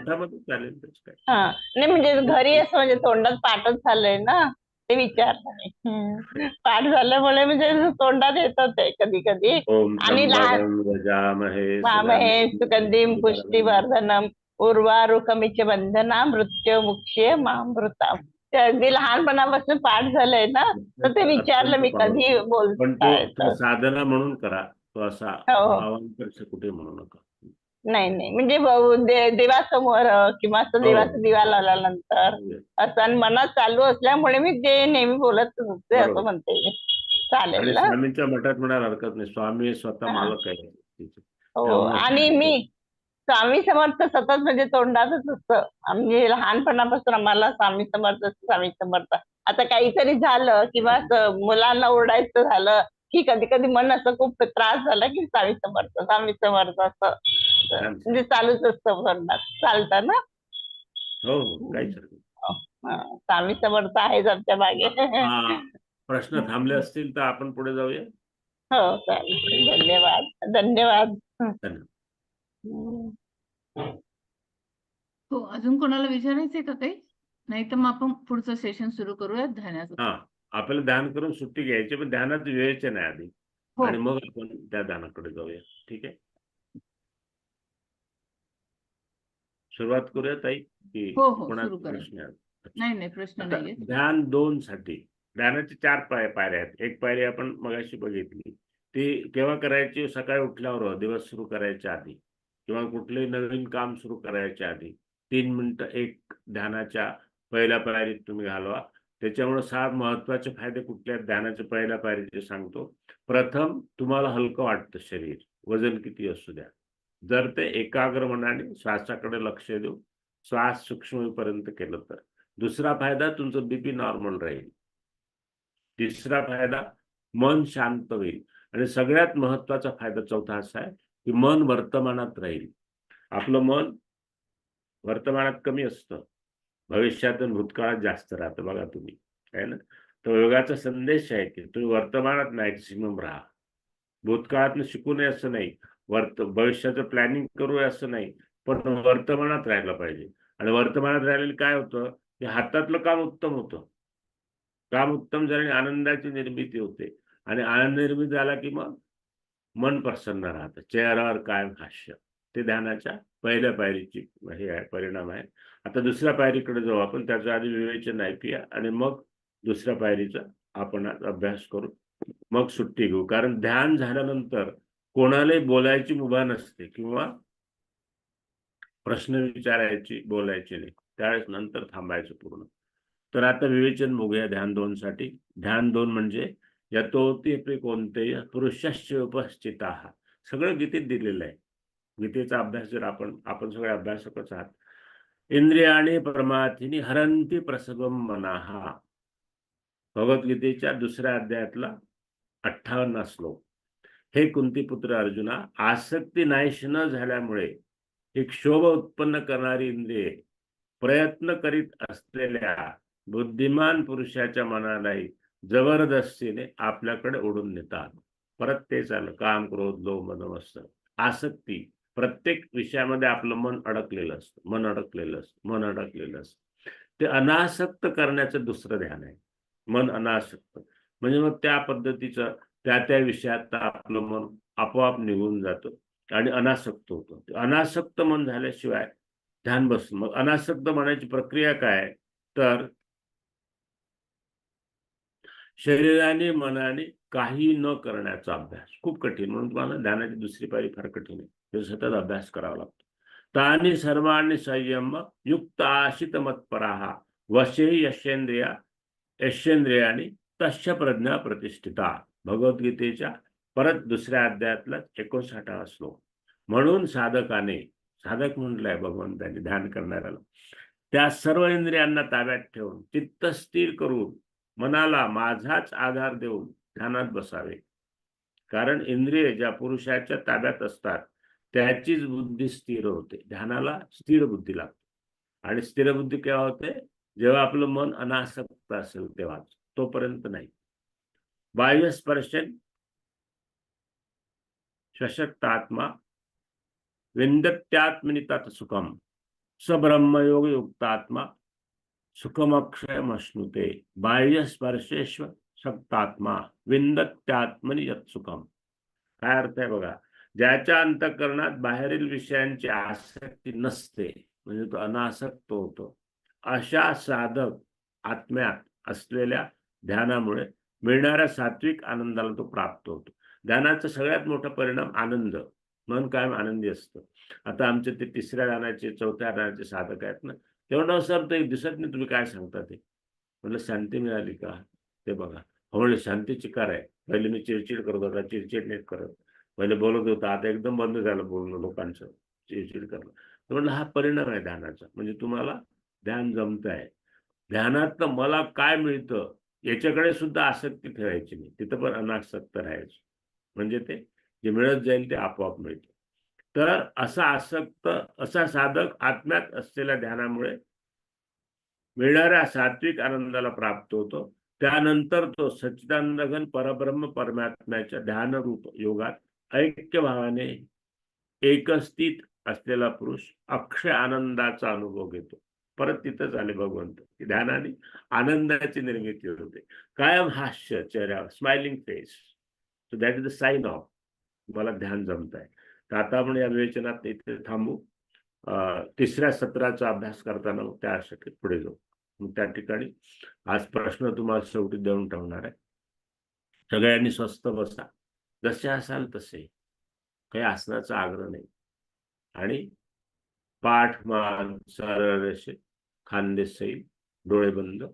नाही म्हणजे घरी असं म्हणजे तोंडात पाठच झालंय ना, ते विचारलं. पाठ झाल्यामुळे म्हणजे तोंडात येतं ते कधी कधी. आणि लहान सुगंधीम पुष्टिवर्धनम उर्वारुकमिच बंधना मृत्यू मुक्ष्य मामृता. ते अगदी लहानपणापासून पाठ झालंय ना, तर ते विचारलं मी कधी बोलतो. साधना म्हणून करा, तो असा कुठे म्हणू नका. नाही नाही, म्हणजे देवासमोर किंवा असं देवाचा दिवा लावल्यानंतर असं मनात चालू असल्यामुळे मी ते नेहमी बोलत होते, असं म्हणते. चालेल ना? स्वामींच्या मठात म्हणायला हरकत नाही, स्वामी स्वतः मालक आहे. हो, आणि मी स्वामी समर्थ सतत म्हणजे तोंडातच असतं. म्हणजे लहानपणापासून आम्हाला स्वामी समर्थ स्वामी समर्थ. आता काहीतरी झालं किंवा मुलांना ओरडायचं झालं की कधी कधी मन असं खूप त्रास झाला की स्वामी समर्थ असं म्हणजे चालूच असतं तोंडात. चालतं ना? हो, काहीच स्वामी समर्थ आहेच आमच्या मागे. प्रश्न थांबले असतील तर आपण पुढे जाऊया. हो चालेल. धन्यवाद धन्यवाद. धन्यवाद. हो, अजून कोणाला विचारायचंय का काही? नाही तर मग आपण पुढचं सेशन सुरू करूयात ध्यानाचं. हा, आपल्याला ध्यान करून सुट्टी घ्यायची, पण ध्यानात वेळेचे नाही आधी, हो. आणि मग आपण त्या ध्यानाकडे जाऊया. ठीक आहे, सुरुवात करूया ताई की हो हो, कोणाचा सुरू करा. प्रश्न आहे? नाही नाही, प्रश्न आता नाहीये. ध्यान 2 साठी ध्यानाची 4 पायऱ्या आहेत. एक पायरी आपण मगाशी बघितली, ती केव्हा करायची? सकाळी उठल्यावर, दिवस सुरू करायच्या आधी, किंवा कुठलंही नवीन काम सुरू करायच्या आधी 3 मिनिटं एक ध्यानाच्या पहिल्या पायरीत तुम्ही घालवा. त्याच्यामुळे 6 महत्वाचे फायदे कुठले आहेत ध्यानाच्या पहिल्या पायरीचे सांगतो. प्रथम, तुम्हाला हलकं वाटतं शरीर, वजन किती असू द्या, जर ते एकाग्र मनाने श्वासाकडे लक्ष देऊ श्वास सूक्ष्म होईपर्यंत केलं तर. दुसरा फायदा, तुमचं बीपी नॉर्मल राहील. तिसरा फायदा, मन शांत होईल. आणि सगळ्यात महत्वाचा फायदा चौथा असा आहे की मन वर्तमानात राहील. आपलं मन वर्तमानात कमी असतं, भविष्यात आणि भूतकाळात जास्त राहतं. बघा तुम्ही, आहे ना. तर योगाचा संदेश आहे की तुम्ही वर्तमानात मॅक्सिमम राहा. भूतकाळातनं शिकू नये असं नाही, भविष्याचं प्लॅनिंग करू असं नाही, पण वर्तमानात राहायला पाहिजे. आणि वर्तमानात राहिलेलं काय होतं की हातातलं काम उत्तम होतं. काम उत्तम झाल्याने आनंदाची निर्मिती होते, आणि आनंद निर्मिती झाला की मग मन प्रसन्न राहतं, चेहऱ्यावर कायम हास्य. ते ध्यानाच्या पहिल्या पायरीची हे आहे, परिणाम आहे. आता दुसऱ्या पायरीकडे जाऊ आपण. त्याच्या आधी विवेचन ऐकूया आणि मग दुसऱ्या पायरीचा आपण आज अभ्यास करू, मग सुट्टी घेऊ. कारण ध्यान झाल्यानंतर कोणालाही बोलायची मुभा नसते किंवा प्रश्न विचारायची, बोलायची नाही, त्यावेळेस नंतर थांबायचं पूर्ण. तर आता विवेचन बघूया ध्यान 2 साठी. ध्यान 2 म्हणजे यतोऽपि कोणतेय पुरुषस्य उपस्थिताः. सगळं गीतेत दिलेलं आहे. गीतेचा अभ्यास जर आपण सगळे अभ्यासकच आहात. इंद्रियाणि प्रमाथिनी हरन्ति प्रसवं मनाः. भगवद्गीतेच्या 2ऱ्या अध्यायातला 58 श्लोक. हे कुंतीपुत्र अर्जुना, आसक्ती नाहीश न झाल्यामुळे ही क्षोभ उत्पन्न करणारी इंद्रिये प्रयत्न करीत असलेल्या बुद्धिमान पुरुषाच्या मनालाही जबरदस्तीने आपल्याकडे ओढून नेतात. परत तेच आलं, काम क्रोध लोभ मद मत्सर. आसक्ती, प्रत्येक विषयामध्ये आपलं मन अडकलेलं असतं. ते अनासक्त करण्याचं दुसरं ध्यान आहे, मन अनासक्त. म्हणजे मग त्या पद्धतीचं त्या विषयात आपलं मन आपोआप निघून जातं आणि अनासक्त होतं. अनासक्त मन झाल्याशिवाय ध्यान बसतं. मग अनासक्त मनाची प्रक्रिया काय? तर शरीराने मनाने काही न करण्याचा अभ्यास. खूप कठीण, म्हणून तुम्हाला ध्यानाची दुसरी पायरी फार कठीण आहे, ते सतत अभ्यास करावा लागतो. तानि सर्वाणि संयम युक्त आशित मत्पराः वशे यशेंद्रियाणि तस्य प्रज्ञा प्रतिष्ठिता. भगवद्गीतेच्या परत 2ऱ्या अध्यायातला 59वा श्लोक. म्हणून साधकाने, साधक म्हटलंय भगवंतांनी ध्यान करणाऱ्याला, त्या सर्व इंद्रियांना ताब्यात ठेवून चित्त स्थिर करून मनाला माझाच आधार देऊन ध्यानात बसावे. कारण इंद्रिये ज्या पुरुषाच्या ताब्यात असतात त्याचीच बुद्धी स्थिर होते. ध्यानाला स्थिर बुद्धी लागते. आणि स्थिर बुद्धी केव्हा होते? जेव्हा आपलं मन अनासक्त असेल तेव्हाच, तोपर्यंत नाही. बाह्य स्पर्शन सशक्त आत्मा विंदत्यात्मनि तत्सुखम स ब्रह्मयोग युक्तात्मा सुखमक्षयमश्नुते. बाह्य स्पर्शेश्व शक्तात्मा विंदत्यात्मनि यत्सुखम. काय अर्थ आहे बघा? ज्याच्या अंतःकरणात बाहेरील विषयांची आसक्ती नसते, म्हणजे तो अनासक्त होतो, अशा साधक आत्म्यात असलेल्या ध्यानामुळे मिळणाऱ्या सात्विक आनंदाला तो प्राप्त होतो. ध्यानाचा सगळ्यात मोठा परिणाम आनंद. मन कायम आनंदी असतं. आता आमचे ते 3ऱ्या ध्यानाचे 4थ्या ध्यानाचे साधक आहेत ना, तेवढं सर ते दिसत नाही, तुम्ही काय सांगता ते. म्हटलं शांती मिळाली का? ते बघा. हो म्हणजे शांतीची कार आहे. पहिले मी चिडचिड करत होता, चिडचिड नाही करत. पहिले बोलत होता, आता एकदम बंद झालं बोलणं लोकांचं, चिडचिड करणं. तर म्हटलं हा परिणाम आहे ध्यानाचा. म्हणजे तुम्हाला ध्यान जमत आहे. ध्यानात मला काय मिळतं याच्याकडे सुद्धा आसक्ती ठेवायची नाही, तिथं पण अनासक्त राहायचं. म्हणजे ते जे मिळत जाईल ते आपोआप मिळतं. तर असा साधक आत्म्यात असलेल्या ध्यानामुळे मिळणाऱ्या सात्विक आनंदाला प्राप्त होतो त्यानंतर तो सच्चिदानंद घन परब्रह्म परमात्म्याच्या ध्यानरूप योगात ऐक्य भावाने एकस्थित असलेला पुरुष अक्षय आनंदाचा अनुभव घेतो. परत तिथंच आले भगवंत की ध्यानाने आनंदाची निर्मिती होते. कायम हास्य चेहऱ्यावर, smiling face. So that is the sign of मला ध्यान जमत आहे. तर आता आपण या विवेचनात इथे थांबू. तिसऱ्या सत्राचा अभ्यास करताना त्यासाठी पुढे जाऊ. मग त्या ठिकाणी आज प्रश्न तुम्हाला शेवटी देऊन ठेवणार आहे. सगळ्यांनी स्वस्थ बसा, जसे असाल तसे, काही आसनाचा आग्रह नाही. आणि पाठ मान सरळ रेषेत, खांदे सैल, डोळे बंद.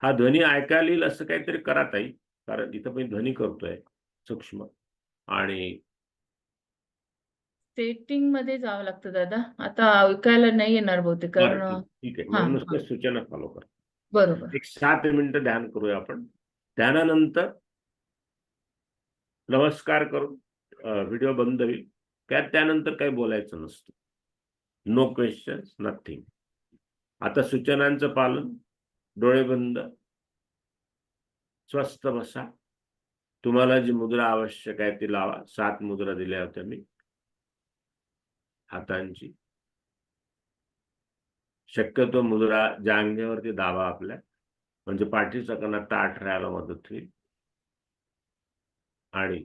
हा ध्वनी ऐकायला येईल असं काहीतरी करा ताई, कारण इथं मी ध्वनी करतोय सूक्ष्म. आणि सेटिंग मध्ये जावं लागतं दादा. आता ऐकायला नाही येणार बहुतेक, कारण बरं, ठीक आहे. हा मग नुसतं सूचना फॉलो करा. बरोबर. एक 7 मिनिटं ध्यान करूया आपण. ध्यानानंतर नमस्कार करून व्हिडिओ बंद होईल. त्यानंतर काही बोलायचं नसतं. No questions, nothing. आता सूचनांचं पालन, डोळे बंद, स्वस्थ बसा. तुम्हाला जी मुद्रा आवश्यक आहे ती लावा. 7 मुद्रा दिल्या होत्या मी हातांची. शक्यतो मुद्रा जांघेवरती दाबा आपल्या, म्हणजे पाठीचा कणा ताठ राहायला मदत होईल. आणि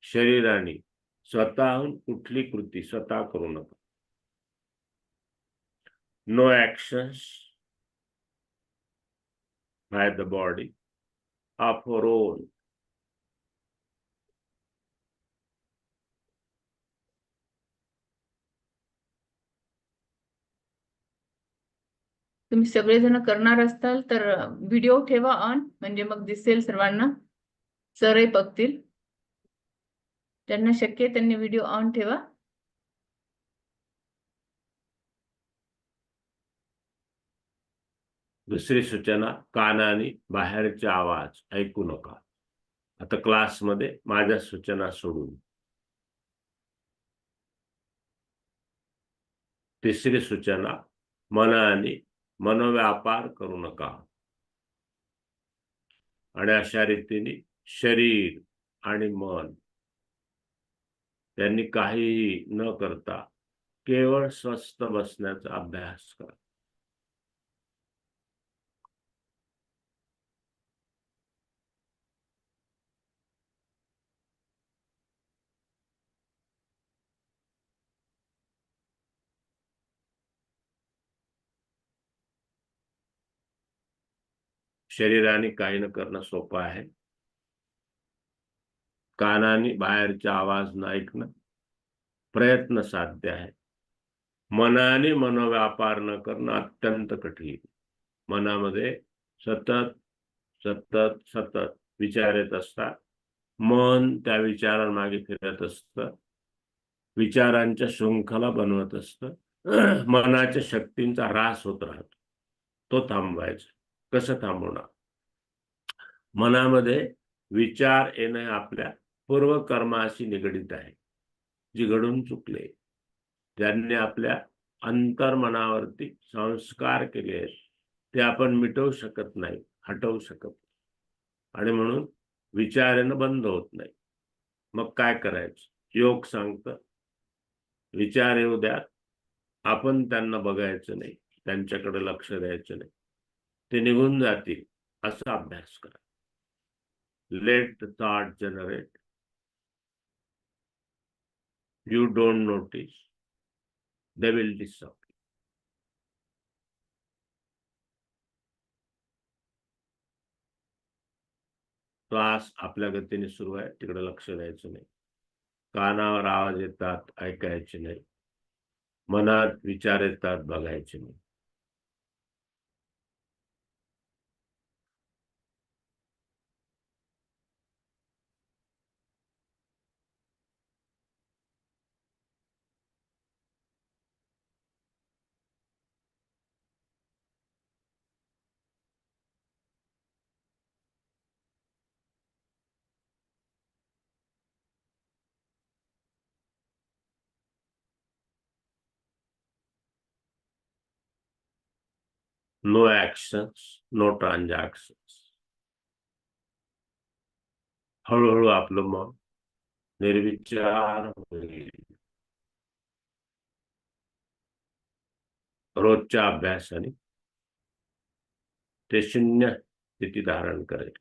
शरीराने स्वतःहून कुठली कृती स्वतः करू नका. No actions by the body of our own. तुम्ही सगळेजण करणार असताल तर व्हिडिओ ठेवा ऑन, म्हणजे मग दिसेल सर्वांना. सरही बघतील. ज्यांना शक्य आहे त्यांनी व्हिडिओ ऑन ठेवा. दुसरी सूचना, कानाने बाहेरचे आवाज ऐकू नका. आता क्लासमध्ये माझ्या सूचना सोडून. तिसरी सूचना, मनाने मनोव्यापार करू नका. आणि अशा रीतीने शरीर आणि मन त्यांनी काहीही न करता केवळ स्वस्थ बसण्याचा अभ्यास करा. शरीराने काही न करणं सोपं आहे. कानाने बाहेरचा आवाज न ऐकणं प्रयत्न साध्य आहे. मनाने मनोव्यापार न करणं अत्यंत कठीण. मनामध्ये सतत सतत सतत विचार येत असतात. मन त्या विचारांमागे फिरत असतं. विचारांच्या शृंखला बनवत असतं. मनाच्या शक्तींचा ह्रास होत राहतो. तो थांबवायचा. कसं थांबवणार? मनामध्ये विचार येणे आपल्या पूर्वकर्माशी निगडित आहे, जी घडून चुकले, ज्यांनी आपल्या अंतर्मनावरती संस्कार केले आहेत, ते आपण मिटवू शकत नाही, हटवू शकत. आणि म्हणून विचार येणं बंद होत नाही. मग काय करायचं? योग सांगतं, विचार येऊ द्या, आपण त्यांना बघायचं नाही, त्यांच्याकडे लक्ष द्यायचं नाही, ते निघून जातील असा अभ्यास करा. Let the thought generate. You don't notice. They will disappear. श्वास आपल्या गतीने सुरू आहे, तिकडे लक्ष द्यायचं नाही. कानावर आवाज येतात, ऐकायचे नाही. मनात विचार येतात, बघायचे नाही. No actions, no transactions. हळूहळू आपलं मन निर्विचार होईल. रोजच्या अभ्यासाने ते शून्य स्थिती धारण करेल.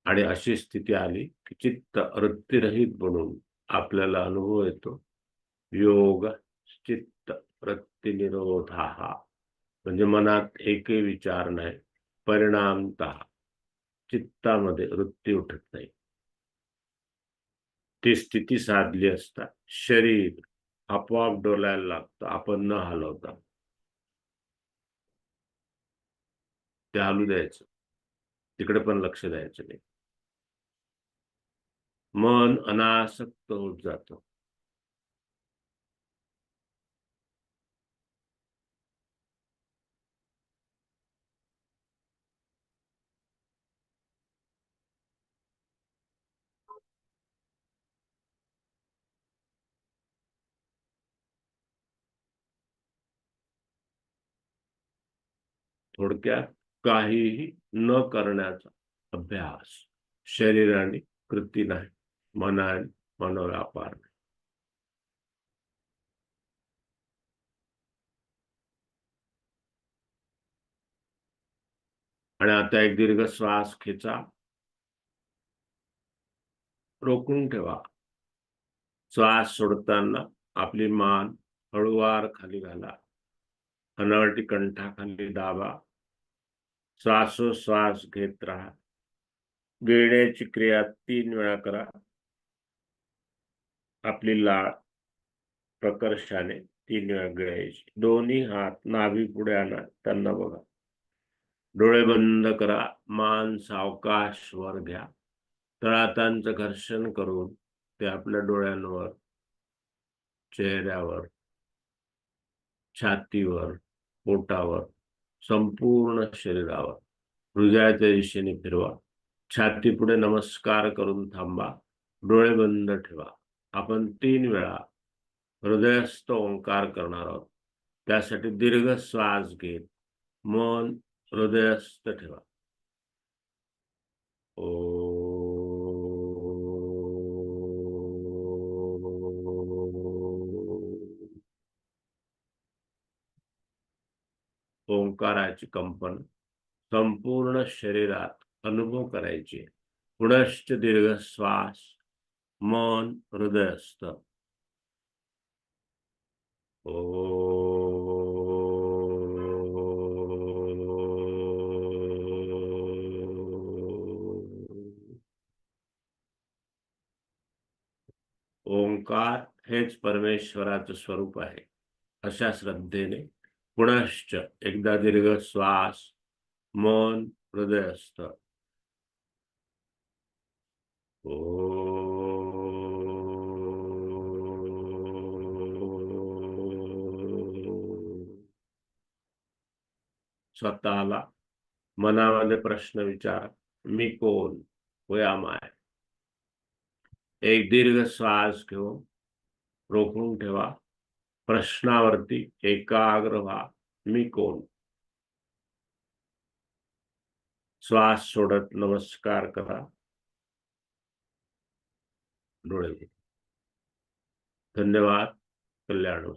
आणि अशी स्थिती आली की चित्त वृत्तीरहित बनून आपल्याला अनुभव येतो योग चित्त वृत्तीनिरोधः. म्हणजे मनात एकही विचार नाही, परिणामतः चित्तामध्ये वृत्ती उठत नाही. ती स्थिती साधली असता शरीर आपोआप डोलायला लागतं, आपण न हलवता. ते हलू द्यायचं, तिकडे पण लक्ष द्यायचं नाही. मन अनासक्त होत जातं. थोडक्यात काहीही न करण्याचा अभ्यास शरीराने कृती नाही, मनाने मनोव्यापार नाही. आणि आता एक दीर्घ श्वास खेचा, रोखून ठेवा. श्वास सोडताना आपली मान हळूवार खाली घाला, हनावटी कंठाखाली दाबा. श्वासोश्वास घेत राहा. गिळण्याची क्रिया 3 वेळा करा. आपली लाळ प्रकर्षाने 3 वेळा गिळायची. दोन्ही हात नाभी पुढे आणा, त्यांना बघा. डोळे बंद करा. मान सावकाश वर घ्या. तळहातांचं घर्षण करून ते आपल्या डोळ्यांवर, चेहऱ्यावर, छातीवर, पोटावर, संपूर्ण शरीरावर हृदयाच्या दिशेने फिरवा. छाती पुढे नमस्कार करून थांबा. डोळे बंद ठेवा. आपण 3 वेळा हृदयस्थ ओंकार करणार आहोत. त्यासाठी दीर्घ श्वास घेत मन हृदयस्थ ठेवा. ओंकाराची कंपन संपूर्ण शरीरात अनुभव करायचे. पुनश्च दीर्घ श्वास, मन हृदयस्थ. ओंकार हेच परमेश्वराचं स्वरूप आहे. अशा श्रद्धेने पुनश्च एकदा दीर्घ श्वास, मन हृदयस्थ. स्वतःला मनामध्ये प्रश्न विचार, मी कोण, हु एम आय. एक दीर्घ श्वास घेऊन रोखून ठेवा. प्रश्नावरती एकाग्र व्हा, मी कोण. श्वास सोडत नमस्कार करा. डोळे उघडा. धन्यवाद. कल्याण हो.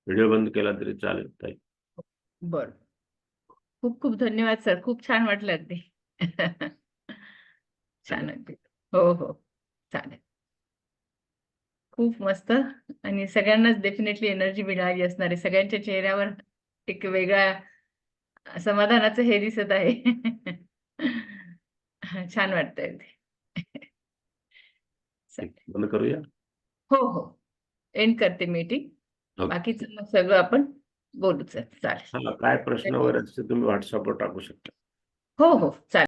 व्हिडिओ बंद केला तरी चालेल ताई. बर, खूप खूप धन्यवाद सर. खूप छान वाटलं अगदी. छान अगदी. हो हो, चालेल. खूप मस्त. आणि सगळ्यांनाच डेफिनेटली एनर्जी मिळाली असणार आहे. सगळ्यांच्या चेहऱ्यावर एक वेगळा समाधानाचं हे दिसत आहे. छान वाटतंय अगदी. बंद करूया. हो हो, एंड करते मीटिंग. ओके. बाकीचं मग सगळं आपण बोलूच चालेल. काय प्रश्न वगैरे असतील तुम्ही व्हॉट्सअपवर टाकू शकता. हो हो चालेल.